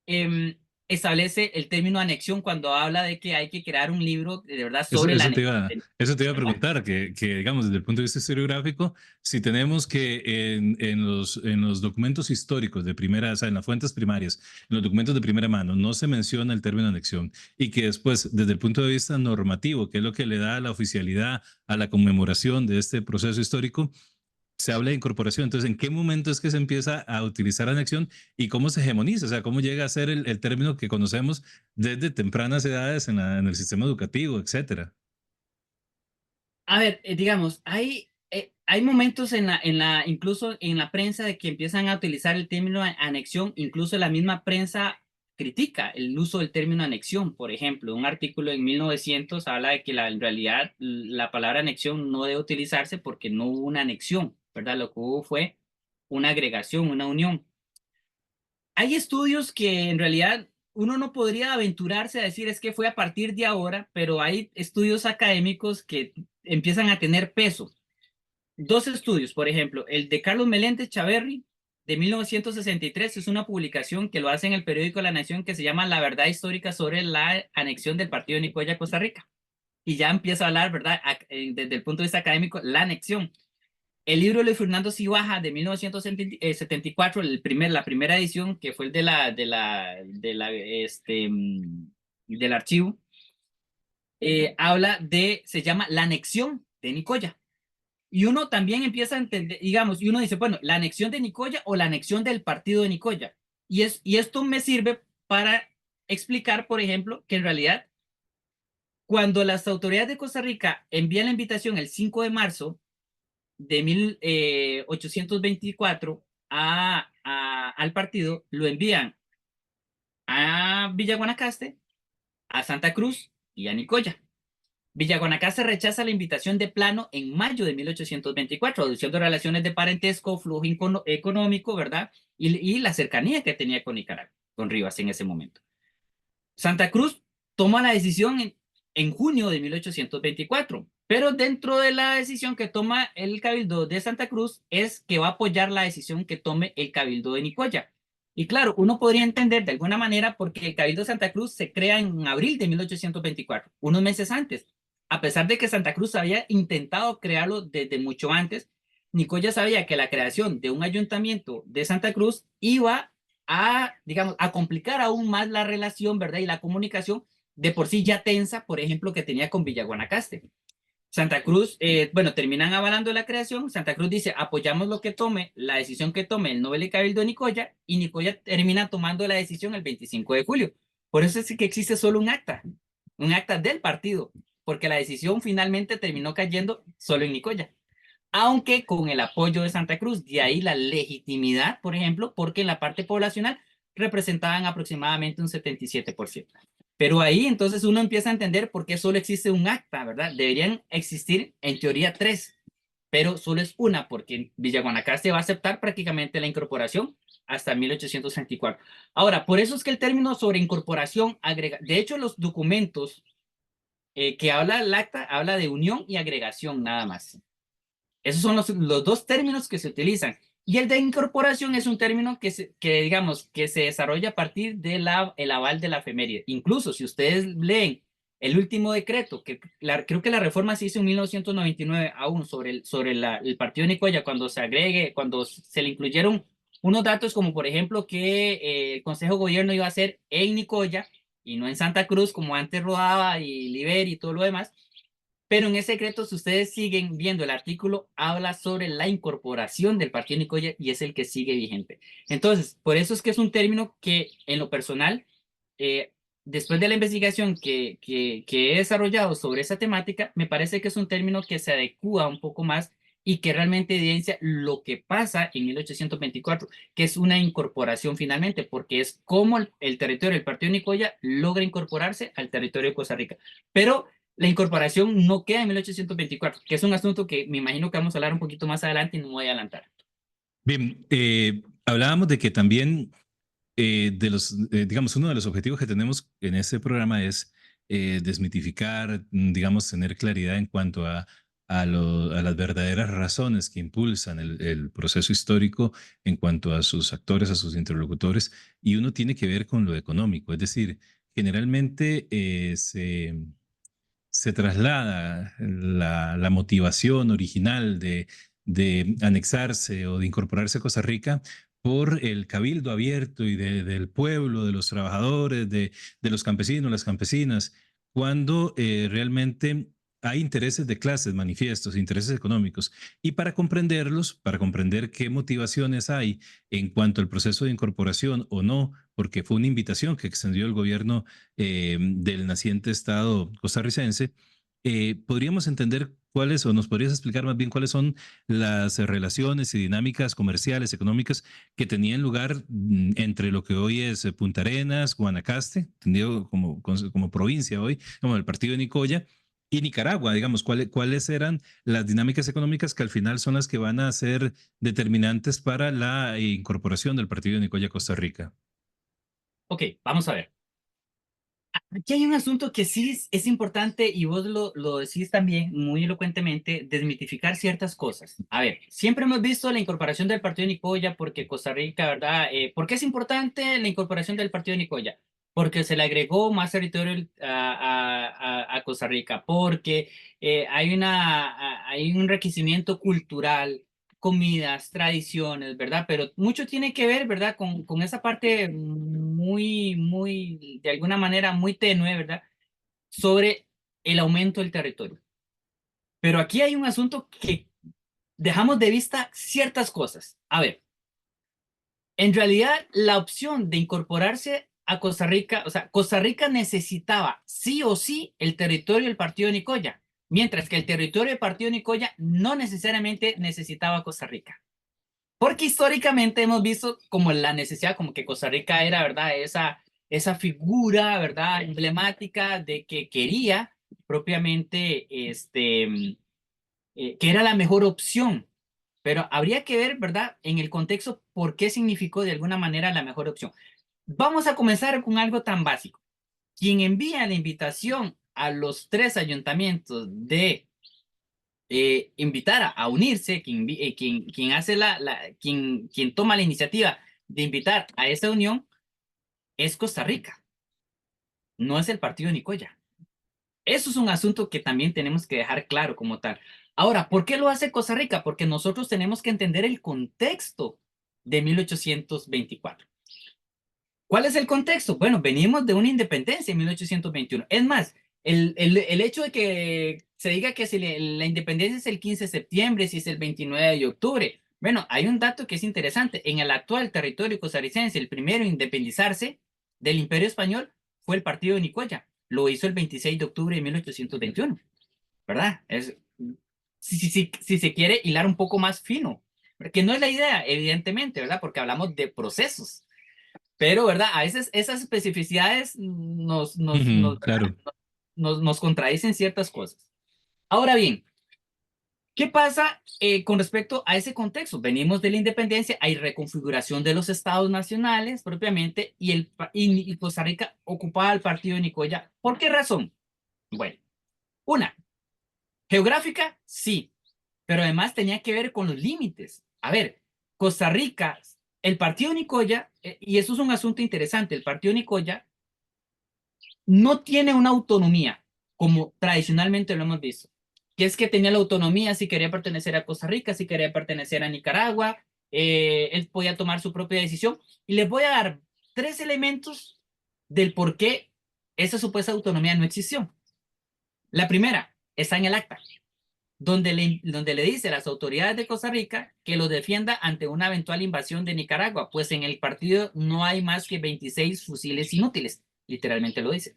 eh, establece el término anexión cuando habla de que hay que crear un libro de verdad Eso, sobre la eso te anexión, iba, eso te iba a ¿verdad? preguntar, digamos, desde el punto de vista historiográfico, si tenemos que en los documentos históricos de primera, o sea, en las fuentes primarias, en los documentos de primera mano, no se menciona el término anexión y que después, desde el punto de vista normativo, que es lo que le da la oficialidad a la conmemoración de este proceso histórico, se habla de incorporación. Entonces, ¿en qué momento es que se empieza a utilizar anexión y cómo se hegemoniza? O sea, ¿cómo llega a ser el término que conocemos desde tempranas edades en el sistema educativo, etcétera? A ver, digamos, hay momentos incluso en la prensa, de que empiezan a utilizar el término anexión, incluso la misma prensa critica el uso del término anexión. Por ejemplo, un artículo en 1900 habla de que en realidad la palabra anexión no debe utilizarse porque no hubo una anexión, ¿verdad? Lo que hubo fue una agregación, una unión. Hay estudios que en realidad uno no podría aventurarse a decir es que fue a partir de ahora, pero hay estudios académicos que empiezan a tener peso. Dos estudios, por ejemplo, el de Carlos Meléndez Chaverri de 1963 es una publicación que lo hace en el periódico La Nación que se llama La verdad histórica sobre la anexión del partido de Nicoya a Costa Rica. Y ya empieza a hablar, ¿verdad? Desde el punto de vista académico, la anexión. El libro de Luis Fernando Cibaja de 1974, la primera edición, que fue el del archivo, se llama La anexión de Nicoya. Y uno también empieza a entender, digamos, y uno dice, bueno, la anexión de Nicoya o la anexión del partido de Nicoya. Y esto me sirve para explicar, por ejemplo, que en realidad, cuando las autoridades de Costa Rica envían la invitación el 5 de marzo de 1824 al partido, lo envían a Villa Guanacaste, a Santa Cruz y a Nicoya. Villa Guanacaste rechaza la invitación de plano en mayo de 1824, aduciendo relaciones de parentesco, flujo económico, ¿verdad? Y la cercanía que tenía con Nicaragua, con Rivas en ese momento. Santa Cruz toma la decisión en junio de 1824, pero dentro de la decisión que toma el Cabildo de Santa Cruz es que va a apoyar la decisión que tome el Cabildo de Nicoya. Y claro, uno podría entender de alguna manera porque el Cabildo de Santa Cruz se crea en abril de 1824, unos meses antes. A pesar de que Santa Cruz había intentado crearlo desde mucho antes, Nicoya sabía que la creación de un ayuntamiento de Santa Cruz iba a, digamos, a complicar aún más la relación, ¿verdad? Y la comunicación de por sí ya tensa, por ejemplo, que tenía con Villa Guanacaste. Santa Cruz, bueno, terminan avalando la creación. Santa Cruz dice, apoyamos lo que tome, la decisión que tome el Noble Cabildo de Nicoya, y Nicoya termina tomando la decisión el 25 de julio. Por eso es que existe solo un acta del partido, porque la decisión finalmente terminó cayendo solo en Nicoya, aunque con el apoyo de Santa Cruz, de ahí la legitimidad, por ejemplo, porque en la parte poblacional representaban aproximadamente un 77%. Pero ahí entonces uno empieza a entender por qué solo existe un acta, ¿verdad? Deberían existir en teoría tres, pero solo es una, porque Villa Guanacaste va a aceptar prácticamente la incorporación hasta 1864. Ahora, por eso es que el término sobre incorporación agrega, de hecho los documentos que habla el acta, habla de unión y agregación nada más. Esos son los dos términos que se utilizan. Y el de incorporación es un término digamos, que se desarrolla a partir del aval de la efeméride. Incluso si ustedes leen el último decreto, creo que la reforma se hizo en 1999 aún sobre el partido de Nicoya, cuando se le incluyeron unos datos como por ejemplo que el Consejo de Gobierno iba a ser en Nicoya y no en Santa Cruz como antes rodaba y Liber y todo lo demás. Pero en ese decreto, si ustedes siguen viendo el artículo, habla sobre la incorporación del partido de Nicoya y es el que sigue vigente. Entonces, por eso es que es un término que en lo personal, eh, después de la investigación que he desarrollado sobre esa temática, me parece que es un término que se adecua un poco más y que realmente evidencia lo que pasa en 1824, que es una incorporación finalmente, porque es como el territorio del partido de Nicoya logra incorporarse al territorio de Costa Rica. Pero la incorporación no queda en 1824, que es un asunto que me imagino que vamos a hablar un poquito más adelante y no me voy a adelantar. Bien, hablábamos de que también digamos, uno de los objetivos que tenemos en este programa es desmitificar, digamos, tener claridad en cuanto a las verdaderas razones que impulsan el proceso histórico en cuanto a sus actores, a sus interlocutores, y uno tiene que ver con lo económico, es decir, generalmente se traslada la motivación original de anexarse o de incorporarse a Costa Rica por el cabildo abierto y del pueblo, de los trabajadores, de los campesinos, las campesinas, cuando realmente hay intereses de clases manifiestos, intereses económicos. Y para comprenderlos, para comprender qué motivaciones hay en cuanto al proceso de incorporación o no, porque fue una invitación que extendió el gobierno del naciente Estado costarricense, podríamos entender cuáles, o nos podrías explicar más bien cuáles son las relaciones y dinámicas comerciales, económicas que tenían lugar entre lo que hoy es Punta Arenas, Guanacaste, entendido como provincia hoy, como el partido de Nicoya, Y Nicaragua, digamos, ¿cuáles eran las dinámicas económicas que al final son las que van a ser determinantes para la incorporación del partido de Nicoya a Costa Rica? Ok, vamos a ver. Aquí hay un asunto que sí es importante y vos lo decís también muy elocuentemente, desmitificar ciertas cosas. A ver, siempre hemos visto la incorporación del partido de Nicoya porque Costa Rica, ¿verdad? ¿Por qué es importante la incorporación del partido de Nicoya? Porque se le agregó más territorio a Costa Rica, porque hay un enriquecimiento cultural, comidas, tradiciones, ¿verdad? Pero mucho tiene que ver, ¿verdad? Con esa parte de alguna manera, muy tenue, ¿verdad? Sobre el aumento del territorio. Pero aquí hay un asunto que dejamos de vista ciertas cosas. A ver, en realidad la opción de incorporarse a Costa Rica, o sea, Costa Rica necesitaba sí o sí el territorio del partido de Nicoya, mientras que el territorio del partido de Nicoya no necesariamente necesitaba a Costa Rica. Porque históricamente hemos visto como la necesidad, como que Costa Rica era, ¿verdad? Esa figura, ¿verdad? Emblemática de que quería propiamente, que era la mejor opción. Pero habría que ver, ¿verdad? En el contexto, por qué significó de alguna manera la mejor opción. Vamos a comenzar con algo tan básico. Quien envía la invitación a los tres ayuntamientos de invitar a unirse, quien hace quien toma la iniciativa de invitar a esa unión es Costa Rica, no es el partido de Nicoya. Eso es un asunto que también tenemos que dejar claro como tal. Ahora, ¿por qué lo hace Costa Rica? Porque nosotros tenemos que entender el contexto de 1824. ¿Cuál es el contexto? Bueno, venimos de una independencia en 1821. Es más, el hecho de que se diga que la independencia es el 15 de septiembre, si es el 29 de octubre. Bueno, hay un dato que es interesante. En el actual territorio costarricense, el primero en independizarse del Imperio Español fue el partido de Nicoya. Lo hizo el 26 de octubre de 1821, ¿verdad? Si se quiere hilar un poco más fino, que no es la idea, evidentemente, ¿verdad? Porque hablamos de procesos. Pero, ¿verdad? A veces esas especificidades Ujú, claro. nos contradicen ciertas cosas. Ahora bien, ¿qué pasa con respecto a ese contexto? Venimos de la independencia, hay reconfiguración de los estados nacionales propiamente y Costa Rica ocupaba el partido de Nicoya. ¿Por qué razón? Bueno, una, geográfica, sí, pero además tenía que ver con los límites. A ver, Costa Rica, el partido de Nicoya, y eso es un asunto interesante, el partido de Nicoya no tiene una autonomía como tradicionalmente lo hemos visto, que es que tenía la autonomía si quería pertenecer a Costa Rica, si quería pertenecer a Nicaragua, él podía tomar su propia decisión. Y les voy a dar tres elementos del por qué esa supuesta autonomía no existió. La primera está en el acta, donde le dice a las autoridades de Costa Rica que lo defienda ante una eventual invasión de Nicaragua, pues en el partido no hay más que 26 fusiles inútiles, literalmente lo dice.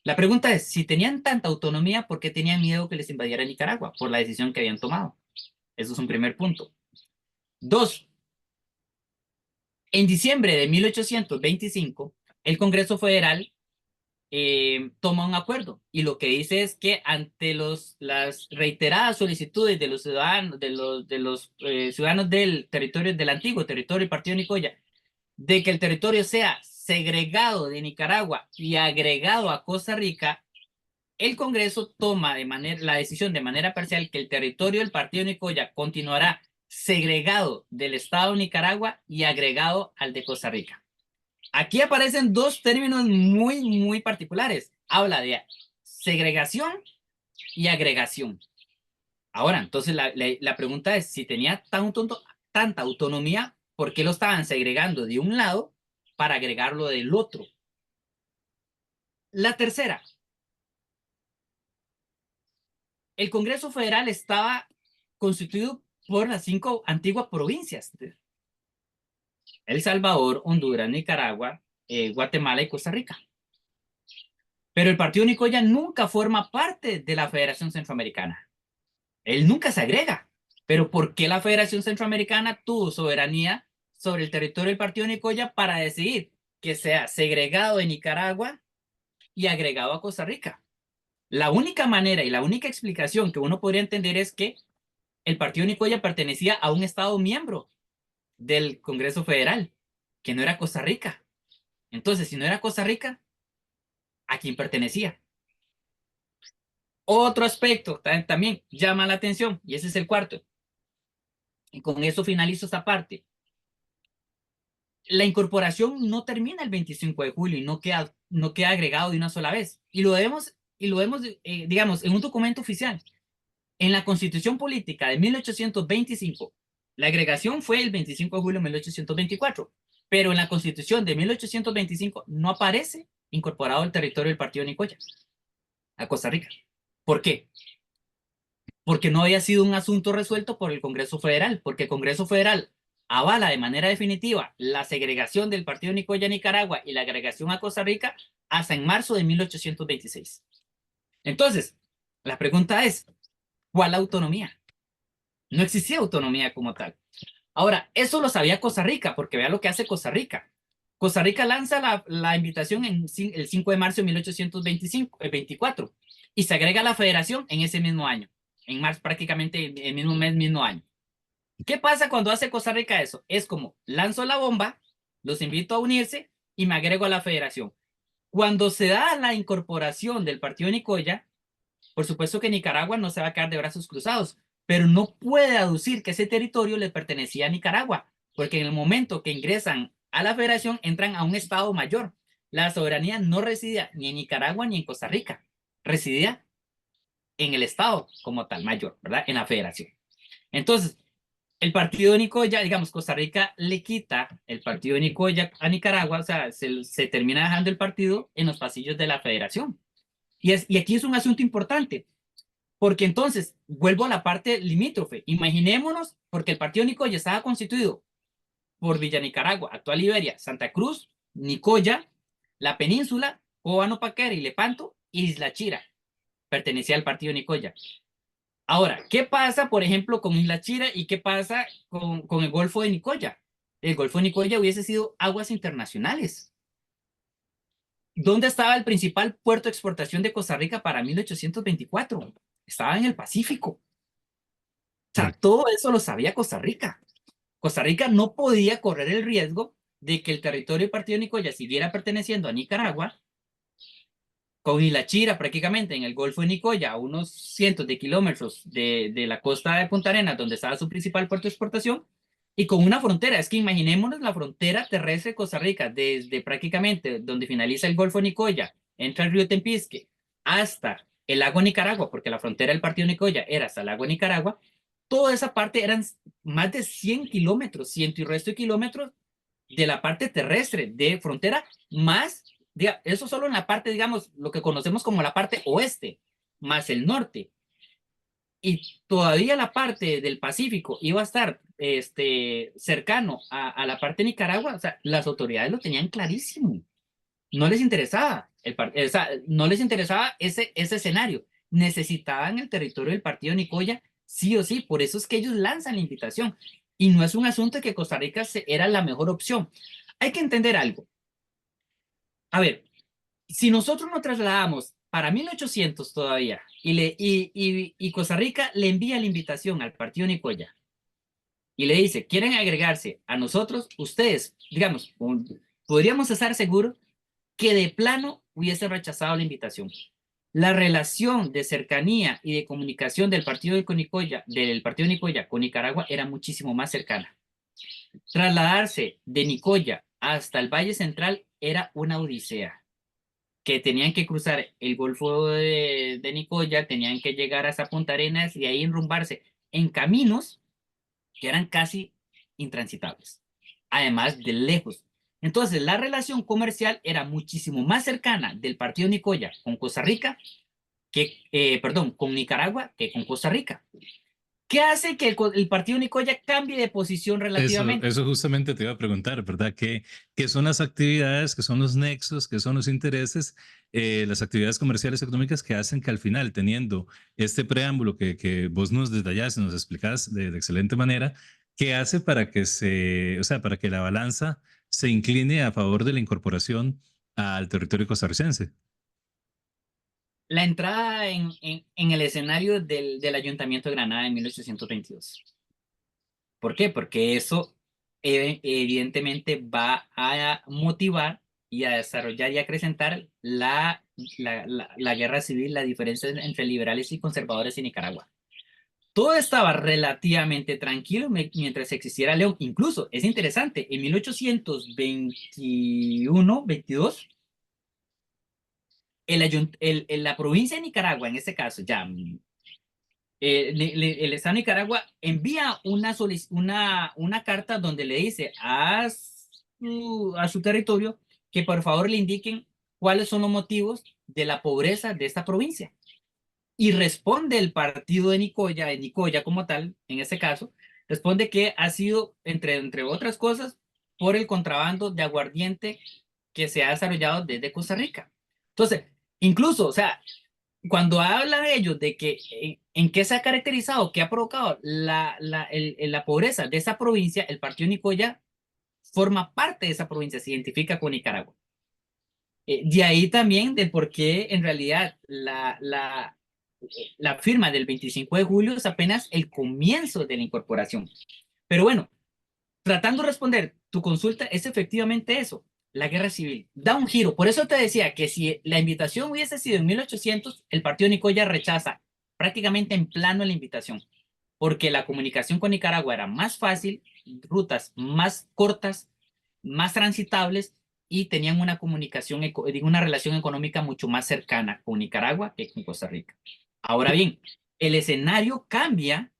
La pregunta es, si tenían tanta autonomía, ¿por qué tenían miedo que les invadiera Nicaragua? Por la decisión que habían tomado. Eso es un primer punto. Dos, en diciembre de 1825, el Congreso Federal toma un acuerdo y lo que dice es que ante las reiteradas solicitudes de los ciudadanos, ciudadanos del territorio, del antiguo territorio del Partido de Nicoya, de que el territorio sea segregado de Nicaragua y agregado a Costa Rica, el Congreso toma la decisión de manera parcial que el territorio del partido de Nicoya continuará segregado del Estado de Nicaragua y agregado al de Costa Rica. Aquí aparecen dos términos muy, muy particulares. Habla de segregación y agregación. Ahora, entonces la pregunta es, si tenía tanta autonomía, ¿por qué lo estaban segregando de un lado para agregarlo del otro? La tercera, el Congreso Federal estaba constituido por las 5 antiguas provincias: El Salvador, Honduras, Nicaragua, Guatemala y Costa Rica. Pero el partido Nicoya nunca forma parte de la Federación Centroamericana. Él nunca se agrega. Pero ¿por qué la Federación Centroamericana tuvo soberanía sobre el territorio del partido Nicoya para decidir que sea segregado de Nicaragua y agregado a Costa Rica? La única manera y la única explicación que uno podría entender es que el partido de Nicoya pertenecía a un estado miembro del Congreso Federal, que no era Costa Rica. Entonces, si no era Costa Rica, ¿a quién pertenecía? Otro aspecto también llama la atención, y ese es el cuarto. Y con eso finalizo esta parte. La incorporación no termina el 25 de julio y no queda agregado de una sola vez. Y lo vemos, digamos, en un documento oficial. En la Constitución Política de 1825, la agregación fue el 25 de julio de 1824, pero en la Constitución de 1825 no aparece incorporado el territorio del partido de Nicoya a Costa Rica. ¿Por qué? Porque no había sido un asunto resuelto por el Congreso Federal, porque el Congreso Federal avala de manera definitiva la segregación del partido de Nicoya a Nicaragua y la agregación a Costa Rica hasta en marzo de 1826. Entonces, la pregunta es, ¿cuál autonomía? No existía autonomía como tal. Ahora, eso lo sabía Costa Rica, porque vea lo que hace Costa Rica. Costa Rica lanza la invitación el 5 de marzo de 1824 y se agrega a la federación en ese mismo año, en marzo, prácticamente el mismo mes, mismo año. ¿Qué pasa cuando hace Costa Rica eso? Es como, lanzo la bomba, los invito a unirse y me agrego a la federación. Cuando se da la incorporación del partido de Nicoya, por supuesto que Nicaragua no se va a quedar de brazos cruzados, pero no puede aducir que ese territorio le pertenecía a Nicaragua, porque en el momento que ingresan a la federación entran a un estado mayor. La soberanía no residía ni en Nicaragua ni en Costa Rica, residía en el estado como tal mayor, ¿verdad? En la federación. Entonces, el partido de Nicoya, digamos, Costa Rica le quita el partido de Nicoya a Nicaragua, o sea, se termina dejando el partido en los pasillos de la federación. Y aquí es un asunto importante, porque entonces vuelvo a la parte limítrofe. Imaginémonos, porque el partido de Nicoya estaba constituido por Villa Nicaragua, actual Liberia, Santa Cruz, Nicoya, la península, Cóbano Paquera y Lepanto, Isla Chira. Pertenecía al partido de Nicoya. Ahora, ¿qué pasa, por ejemplo, con Isla Chira y qué pasa con el Golfo de Nicoya? El Golfo de Nicoya hubiese sido aguas internacionales. ¿Dónde estaba el principal puerto de exportación de Costa Rica para 1824? Estaba en el Pacífico. O sea, todo eso lo sabía Costa Rica. Costa Rica no podía correr el riesgo de que el territorio del partido de Nicoya siguiera perteneciendo a Nicaragua, con Isla Chira prácticamente en el Golfo de Nicoya, a unos cientos de kilómetros de la costa de Punta Arenas, donde estaba su principal puerto de exportación, y con una frontera. Es que imaginémonos la frontera terrestre de Costa Rica, desde prácticamente donde finaliza el Golfo de Nicoya, entra el río Tempisque, hasta el lago Nicaragua, porque la frontera del partido de Nicoya era hasta el lago Nicaragua. Toda esa parte eran más de 100 kilómetros, ciento y resto de kilómetros de la parte terrestre de frontera, más, eso solo en la parte, digamos, lo que conocemos como la parte oeste, más el norte. Y todavía la parte del Pacífico iba a estar cercano a la parte de Nicaragua. O sea, las autoridades lo tenían clarísimo. No les interesaba, o sea, no les interesaba ese escenario. Necesitaban el territorio del partido de Nicoya sí o sí. Por eso es que ellos lanzan la invitación. Y no es un asunto de que Costa Rica era la mejor opción. Hay que entender algo. A ver, si nosotros nos trasladamos para 1800 todavía y Costa Rica le envía la invitación al partido Nicoya y le dice, ¿quieren agregarse a nosotros? Ustedes, digamos, podríamos estar seguros que de plano hubiese rechazado la invitación. La relación de cercanía y de comunicación del partido de Nicoya con Nicaragua era muchísimo más cercana. Trasladarse de Nicoya hasta el Valle Central era una odisea, que tenían que cruzar el Golfo de Nicoya, tenían que llegar hasta Punta Arenas y ahí enrumbarse en caminos que eran casi intransitables, además de lejos. Entonces, la relación comercial era muchísimo más cercana del partido Nicoya con Costa Rica con Nicaragua que con Costa Rica. ¿Qué hace que el partido Nicoya cambie de posición relativamente? Eso justamente te iba a preguntar, ¿verdad? ¿Qué son las actividades, qué son los nexos, qué son los intereses, las actividades comerciales y económicas que hacen que al final, teniendo este preámbulo que vos nos detallás y nos explicás de excelente manera, qué hace para que o sea, para que la balanza se incline a favor de la incorporación al territorio costarricense? la entrada en el escenario del Ayuntamiento de Granada en 1822. ¿Por qué? Porque eso evidentemente va a motivar y a desarrollar y acrecentar la guerra civil, la diferencia entre liberales y conservadores en Nicaragua. Todo estaba relativamente tranquilo mientras existiera León. Incluso, es interesante, en 1821-22, la provincia de Nicaragua, en este caso, ya el Estado de Nicaragua envía una carta donde le dice a su territorio que por favor le indiquen cuáles son los motivos de la pobreza de esta provincia. Y responde el partido de Nicoya como tal, en este caso, responde que ha sido, entre otras cosas, por el contrabando de aguardiente que se ha desarrollado desde Costa Rica. Entonces, incluso, o sea, cuando hablan ellos de que en qué se ha caracterizado, qué ha provocado la pobreza de esa provincia, el partido Nicoya forma parte de esa provincia, se identifica con Nicaragua. De ahí también de por qué en realidad la firma del 25 de julio es apenas el comienzo de la incorporación. Pero bueno, tratando de responder tu consulta, es efectivamente eso. La guerra civil da un giro. Por eso te decía que si la invitación hubiese sido en 1800, el partido Nicoya rechaza prácticamente en plano la invitación, porque la comunicación con Nicaragua era más fácil, rutas más cortas, más transitables y tenían una comunicación, una relación económica mucho más cercana con Nicaragua que con Costa Rica. Ahora bien, el escenario cambia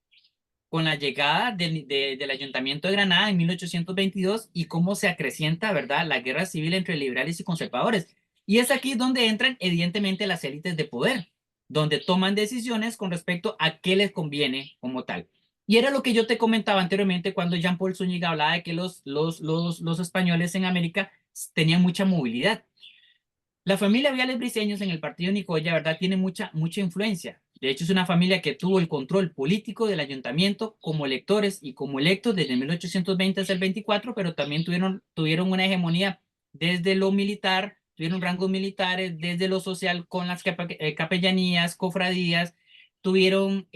con la llegada del Ayuntamiento de Granada en 1822 y cómo se acrecienta, ¿verdad?, la guerra civil entre liberales y conservadores. Y es aquí donde entran, evidentemente, las élites de poder, donde toman decisiones con respecto a qué les conviene como tal. Y era lo que yo te comentaba anteriormente cuando Jean-Paul Zúñiga hablaba de que los españoles en América tenían mucha movilidad. La familia Viales Briceños en el partido Nicoya, ¿verdad?, tiene mucha influencia. De hecho, es una familia que tuvo el control político del ayuntamiento como electores y como electos desde 1820 hasta el 24, pero también tuvieron una hegemonía desde lo militar, tuvieron rangos militares, desde lo social con las capellanías, cofradías, tuvieron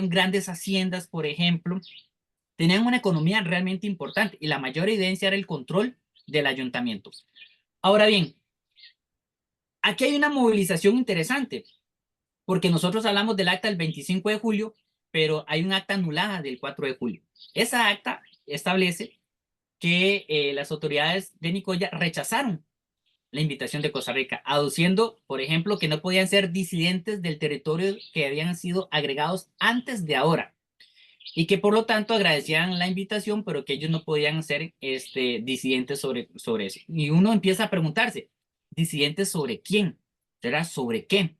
grandes haciendas, por ejemplo. Tenían una economía realmente importante y la mayor evidencia era el control del ayuntamiento. Ahora bien, aquí hay una movilización interesante, porque nosotros hablamos del acta del 25 de julio, pero hay un acta anulada del 4 de julio. Esa acta establece que las autoridades de Nicoya rechazaron la invitación de Costa Rica, aduciendo, por ejemplo, que no podían ser disidentes del territorio que habían sido agregados antes de ahora y que por lo tanto agradecían la invitación, pero que ellos no podían ser disidentes sobre eso. Y uno empieza a preguntarse, ¿disidentes sobre quién? ¿Será sobre qué?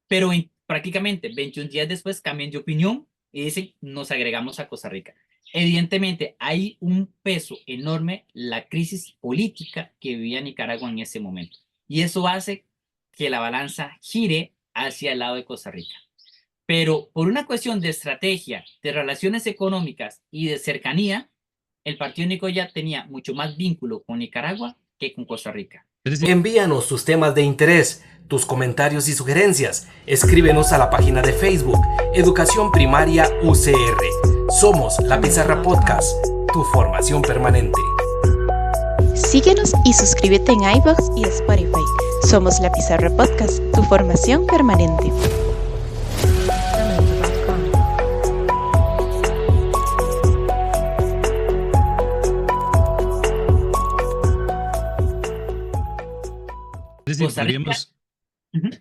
Pero prácticamente 21 días después cambian de opinión y dicen, nos agregamos a Costa Rica. Evidentemente hay un peso enorme la crisis política que vivía Nicaragua en ese momento. Y eso hace que la balanza gire hacia el lado de Costa Rica. Pero por una cuestión de estrategia, de relaciones económicas y de cercanía, el partido Nicoya tenía mucho más vínculo con Nicaragua que con Costa Rica. Envíanos tus temas de interés, tus comentarios y sugerencias. Escríbenos a la página de Facebook Educación Primaria UCR. Somos La Pizarra Podcast, tu formación permanente. Síguenos y suscríbete en iVoox y Spotify. Somos La Pizarra Podcast, tu formación permanente. Es decir, Costa Rica.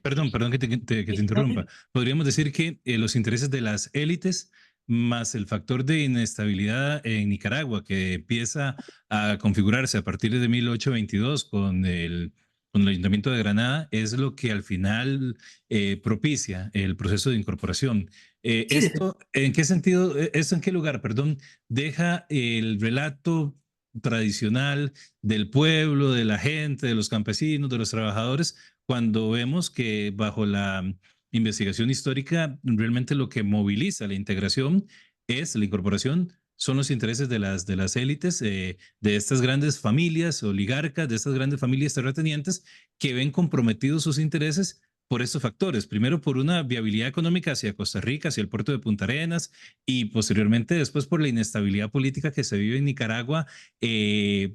perdón que te interrumpa. Podríamos decir que los intereses de las élites más el factor de inestabilidad en Nicaragua que empieza a configurarse a partir de 1822 con el Ayuntamiento de Granada es lo que al final propicia el proceso de incorporación. ¿Esto en qué sentido, esto en qué lugar, perdón, deja el relato tradicional del pueblo, de la gente, de los campesinos, de los trabajadores, cuando vemos que bajo la investigación histórica realmente lo que moviliza la integración es la incorporación son los intereses de las élites, de estas grandes familias oligarcas, de estas grandes familias terratenientes que ven comprometidos sus intereses por estos factores. Primero, por una viabilidad económica hacia Costa Rica, hacia el puerto de Punta Arenas, y posteriormente después por la inestabilidad política que se vive en Nicaragua,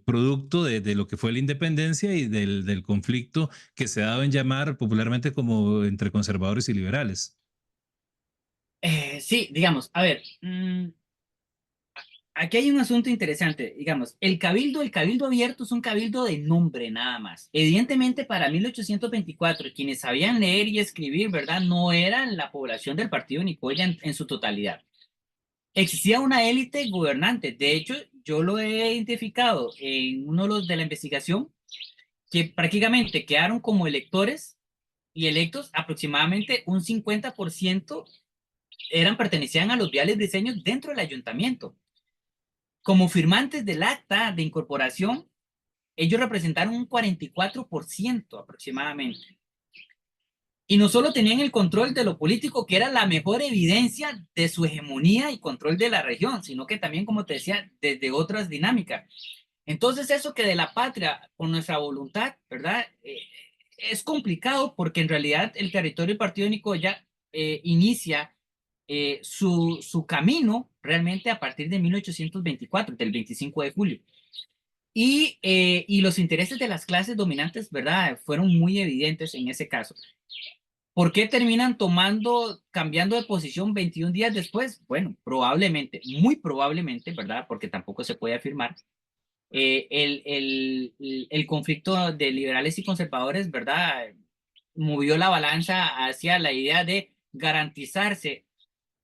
producto de lo que fue la independencia y del conflicto que se ha dado en llamar popularmente como entre conservadores y liberales. Sí, digamos, a ver, aquí hay un asunto interesante, digamos, el cabildo abierto es un cabildo de nombre nada más. Evidentemente para 1824 quienes sabían leer y escribir, ¿verdad? No eran la población del partido de Nicoya en su totalidad. Existía una élite gobernante, de hecho yo lo he identificado en uno de los de la investigación, que prácticamente quedaron como electores y electos aproximadamente un 50% pertenecían a los viales diseños dentro del ayuntamiento. Como firmantes del acta de incorporación, ellos representaron un 44% aproximadamente. Y no solo tenían el control de lo político, que era la mejor evidencia de su hegemonía y control de la región, sino que también, como te decía, desde otras dinámicas. Entonces, eso que de la patria, por nuestra voluntad, ¿verdad? Es complicado porque en realidad el territorio del partido de Nicoya inicia su camino realmente a partir de 1824, del 25 de julio. Y los intereses de las clases dominantes, ¿verdad? Fueron muy evidentes en ese caso. ¿Por qué terminan cambiando de posición 21 días después? Bueno, probablemente, muy probablemente, ¿verdad? Porque tampoco se puede afirmar. El conflicto de liberales y conservadores, ¿verdad? Movió la balanza hacia la idea de garantizarse,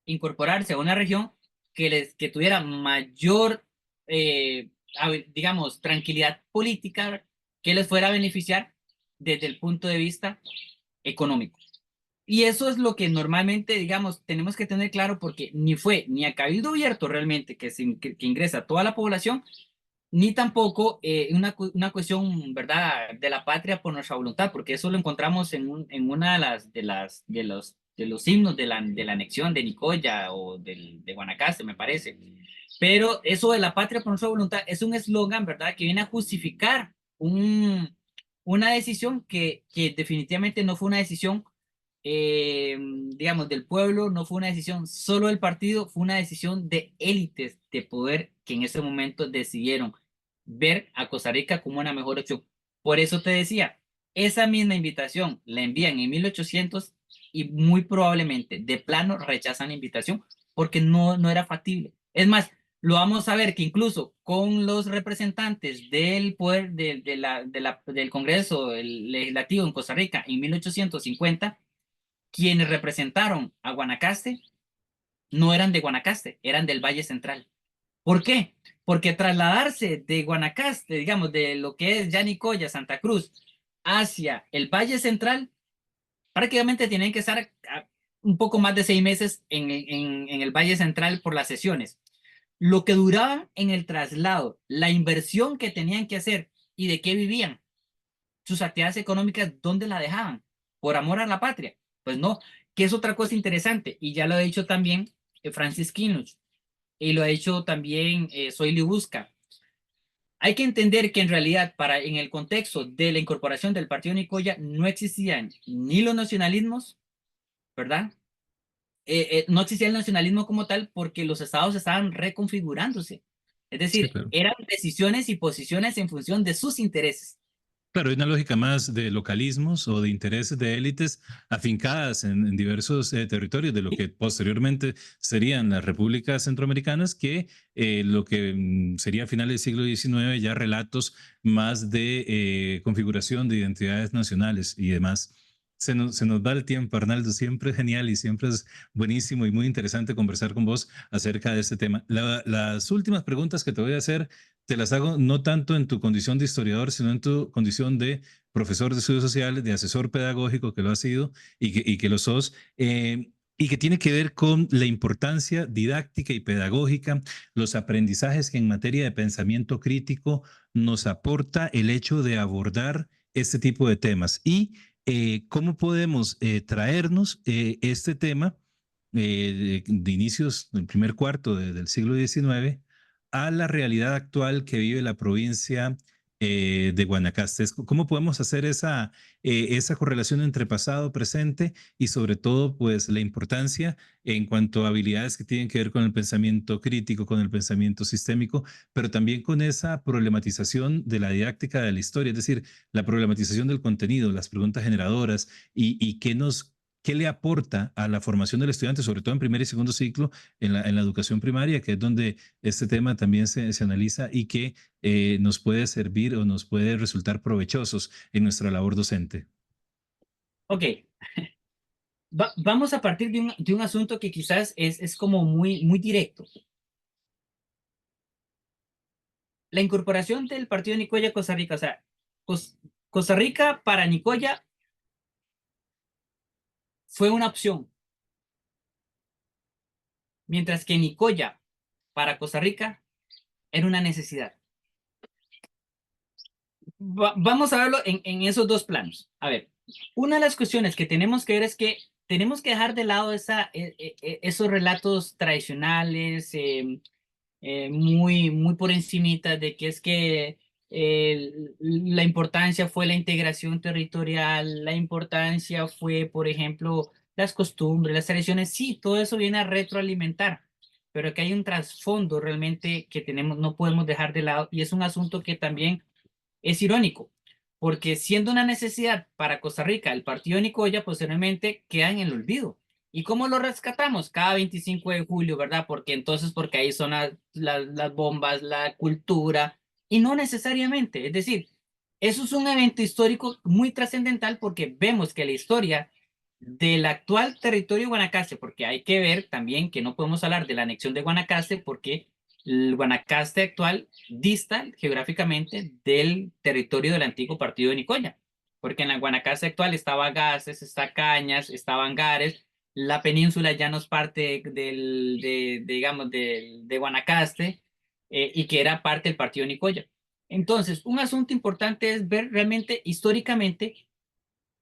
incorporarse a una región que tuviera mayor, digamos, tranquilidad política, que les fuera a beneficiar desde el punto de vista económico. Y eso es lo que normalmente, digamos, tenemos que tener claro porque ni fue ni a cabildo abierto realmente que ingresa toda la población, ni tampoco una cuestión, ¿verdad?, de la patria por nuestra voluntad, porque eso lo encontramos en una de los himnos de la anexión de Nicoya o de Guanacaste, me parece. Pero eso de la patria por nuestra voluntad es un eslogan, ¿verdad?, que viene a justificar una decisión que definitivamente no fue una decisión, digamos, del pueblo, no fue una decisión solo del partido, fue una decisión de élites de poder que en ese momento decidieron ver a Costa Rica como una mejor opción. Por eso te decía, esa misma invitación la envían en 1800 y muy probablemente de plano rechazan la invitación porque no era factible. Es más, lo vamos a ver que incluso con los representantes del poder del Congreso el Legislativo en Costa Rica en 1850, quienes representaron a Guanacaste no eran de Guanacaste, eran del Valle Central. ¿Por qué? Porque trasladarse de Guanacaste, digamos, de lo que es Yanicoya, Santa Cruz, hacia el Valle Central, prácticamente tienen que estar un poco más de 6 meses en el Valle Central por las sesiones. Lo que duraban en el traslado, la inversión que tenían que hacer y de qué vivían, sus actividades económicas, ¿dónde la dejaban? ¿Por amor a la patria? Pues no, que es otra cosa interesante, y ya lo ha dicho también Francis Kinuch, y lo ha hecho también Soy Libusca. Hay que entender que en realidad en el contexto de la incorporación del partido Nicoya no existían ni los nacionalismos, ¿verdad? No existía el nacionalismo como tal porque los estados estaban reconfigurándose. Es Sí, decir, claro. eran decisiones y posiciones en función de sus intereses. Claro, hay una lógica más de localismos o de intereses de élites afincadas en diversos territorios de lo que posteriormente serían las repúblicas centroamericanas que lo que sería a finales del siglo XIX ya relatos más de configuración de identidades nacionales y demás. Se nos va el tiempo, Arnaldo. Siempre es genial y siempre es buenísimo y muy interesante conversar con vos acerca de este tema. Las últimas preguntas que te voy a hacer te las hago no tanto en tu condición de historiador, sino en tu condición de profesor de estudios sociales, de asesor pedagógico que lo has sido y que lo sos, y que tiene que ver con la importancia didáctica y pedagógica, los aprendizajes que en materia de pensamiento crítico nos aporta el hecho de abordar este tipo de temas y cómo podemos traernos este tema de inicios del primer cuarto del siglo XIX a la realidad actual que vive la provincia de Guanacaste. ¿Cómo podemos hacer esa correlación entre pasado, presente y sobre todo, pues, la importancia en cuanto a habilidades que tienen que ver con el pensamiento crítico, con el pensamiento sistémico, pero también con esa problematización de la didáctica de la historia, es decir, la problematización del contenido, las preguntas generadoras y qué le aporta a la formación del estudiante, sobre todo en primer y segundo ciclo, en la educación primaria, que es donde este tema también se analiza y que nos puede servir o nos puede resultar provechosos en nuestra labor docente. Ok, vamos a partir de un asunto que quizás es como muy directo. La incorporación del partido de Nicoya a Costa Rica, o sea, Costa Rica para Nicoya fue una opción, mientras que Nicoya para Costa Rica era una necesidad. Vamos a verlo en esos dos planos. A ver, una de las cuestiones que tenemos que ver es que tenemos que dejar de lado esos relatos tradicionales, muy por encimita de que es que la importancia fue la integración territorial, la importancia fue, por ejemplo, las costumbres, las tradiciones. Sí, todo eso viene a retroalimentar, pero que hay un trasfondo realmente que tenemos, no podemos dejar de lado, y es un asunto que también es irónico, porque siendo una necesidad para Costa Rica, el partido de Nicoya posteriormente queda en el olvido. ¿Y cómo lo rescatamos? Cada 25 de julio, ¿verdad? Porque ahí son las bombas, la cultura, y no necesariamente. Es decir, eso es un evento histórico muy trascendental porque vemos que la historia del actual territorio de Guanacaste, porque hay que ver también que no podemos hablar de la anexión de Guanacaste porque el Guanacaste actual dista geográficamente del territorio del antiguo partido de Nicoya, porque en la Guanacaste actual estaba Gases, está Cañas, estaba Angares, la península ya no es parte digamos, de Guanacaste, y que era parte del partido de Nicoya. Entonces, un asunto importante es ver realmente históricamente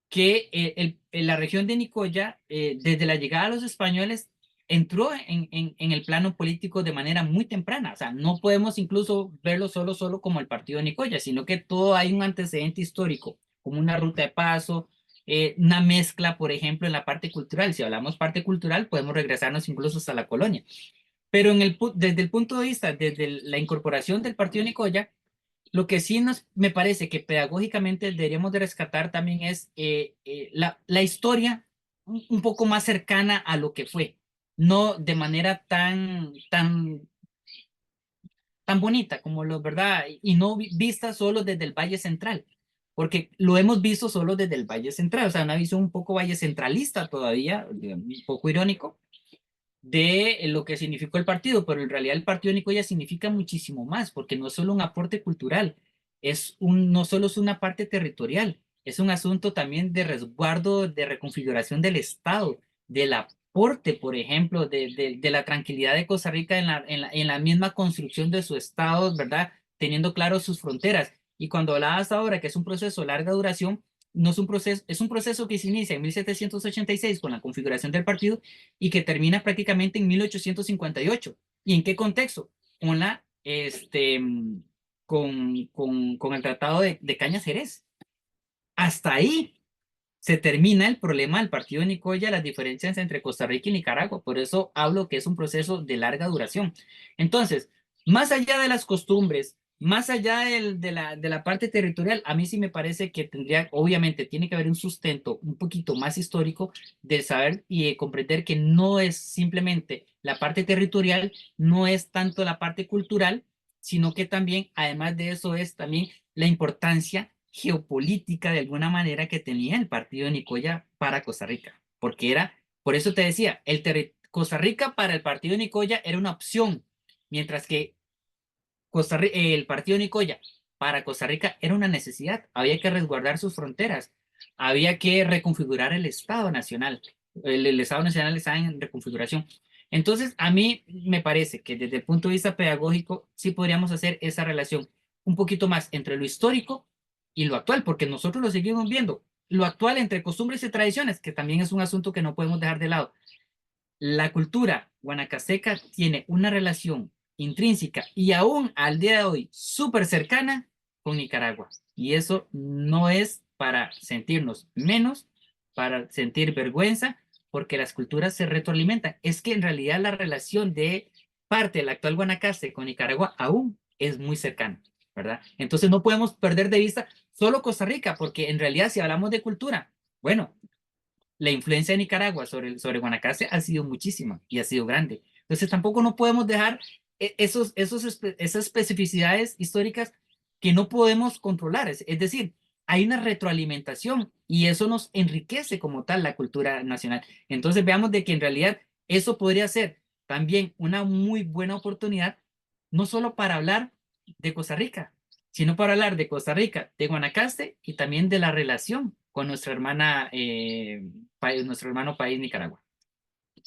que la región de Nicoya, desde la llegada de los españoles, entró en el plano político de manera muy temprana. O sea, no podemos incluso verlo solo como el partido de Nicoya, sino que todo hay un antecedente histórico, como una ruta de paso, una mezcla, por ejemplo, en la parte cultural. Si hablamos parte cultural, podemos regresarnos incluso hasta la colonia. Pero desde el punto de vista, desde la incorporación del partido de Nicoya, lo que sí me parece que pedagógicamente deberíamos de rescatar también es la historia un poco más cercana a lo que fue, no de manera tan bonita como lo, ¿verdad? Y no vista solo desde el Valle Central, porque lo hemos visto solo desde el Valle Central, o sea, una visión un poco valle centralista todavía, un poco irónico de lo que significó el partido, pero en realidad el partido de Nicoya significa muchísimo más, porque no es solo un aporte cultural, no solo es una parte territorial, es un asunto también de resguardo, de reconfiguración del Estado, del aporte, por ejemplo, de la tranquilidad de Costa Rica en la misma construcción de su Estado, ¿verdad? Teniendo claro sus fronteras. Y cuando hablabas ahora que es un proceso de larga duración, no es un proceso, es un proceso que se inicia en 1786 con la configuración del partido y que termina prácticamente en 1858. ¿Y en qué contexto? Con con el Tratado de Cañas Jerez. Hasta ahí se termina el problema del partido de Nicoya, las diferencias entre Costa Rica y Nicaragua. Por eso hablo que es un proceso de larga duración. Entonces, más allá de las costumbres, más allá de la parte territorial, a mí sí me parece que obviamente, tiene que haber un sustento un poquito más histórico del saber y de comprender que no es simplemente la parte territorial, no es tanto la parte cultural, sino que también, además de eso, es también la importancia geopolítica de alguna manera que tenía el partido de Nicoya para Costa Rica, porque por eso te decía, Costa Rica para el partido de Nicoya era una opción, mientras que el partido de Nicoya para Costa Rica era una necesidad, había que resguardar sus fronteras, había que reconfigurar el Estado Nacional, el Estado Nacional estaba en reconfiguración. Entonces, a mí me parece que desde el punto de vista pedagógico sí podríamos hacer esa relación un poquito más entre lo histórico y lo actual, porque nosotros lo seguimos viendo. Lo actual entre costumbres y tradiciones, que también es un asunto que no podemos dejar de lado. La cultura guanacasteca tiene una relación intrínseca y aún al día de hoy súper cercana con Nicaragua. Y eso no es para sentirnos menos, para sentir vergüenza, porque las culturas se retroalimentan. Es que en realidad la relación de parte del actual Guanacaste con Nicaragua aún es muy cercana, ¿verdad? Entonces no podemos perder de vista solo Costa Rica, porque en realidad si hablamos de cultura, bueno, la influencia de Nicaragua sobre Guanacaste ha sido muchísima y ha sido grande. Entonces tampoco no podemos dejar esas especificidades históricas que no podemos controlar. Es decir, hay una retroalimentación y eso nos enriquece como tal la cultura nacional. Entonces veamos de que en realidad eso podría ser también una muy buena oportunidad, no solo para hablar de Costa Rica, sino para hablar de Costa Rica, de Guanacaste y también de la relación con nuestra hermana, nuestro hermano país Nicaragua.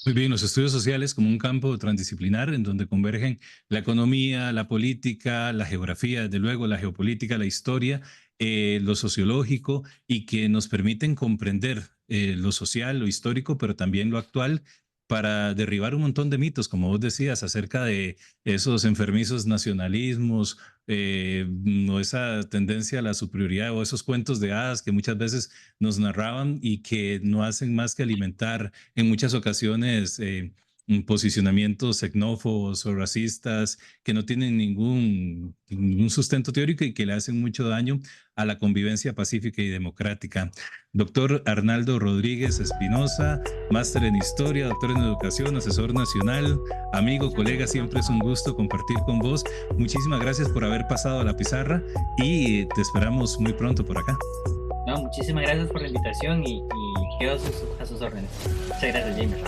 Muy bien, los estudios sociales como un campo transdisciplinar en donde convergen la economía, la política, la geografía, desde luego la geopolítica, la historia, lo sociológico y que nos permiten comprender lo social, lo histórico, pero también lo actual para derribar un montón de mitos, como vos decías, acerca de esos enfermizos nacionalismos o esa tendencia a la superioridad o esos cuentos de hadas que muchas veces nos narraban y que no hacen más que alimentar en muchas ocasiones posicionamientos xenófobos o racistas que no tienen ningún sustento teórico y que le hacen mucho daño a la convivencia pacífica y democrática. Doctor Arnaldo Rodríguez Espinosa, máster en Historia, doctor en Educación, asesor nacional, amigo, colega, siempre es un gusto compartir con vos. Muchísimas gracias por haber pasado a la pizarra y te esperamos muy pronto por acá. No, muchísimas gracias por la invitación y quedo a sus órdenes. Muchas gracias, Jamer.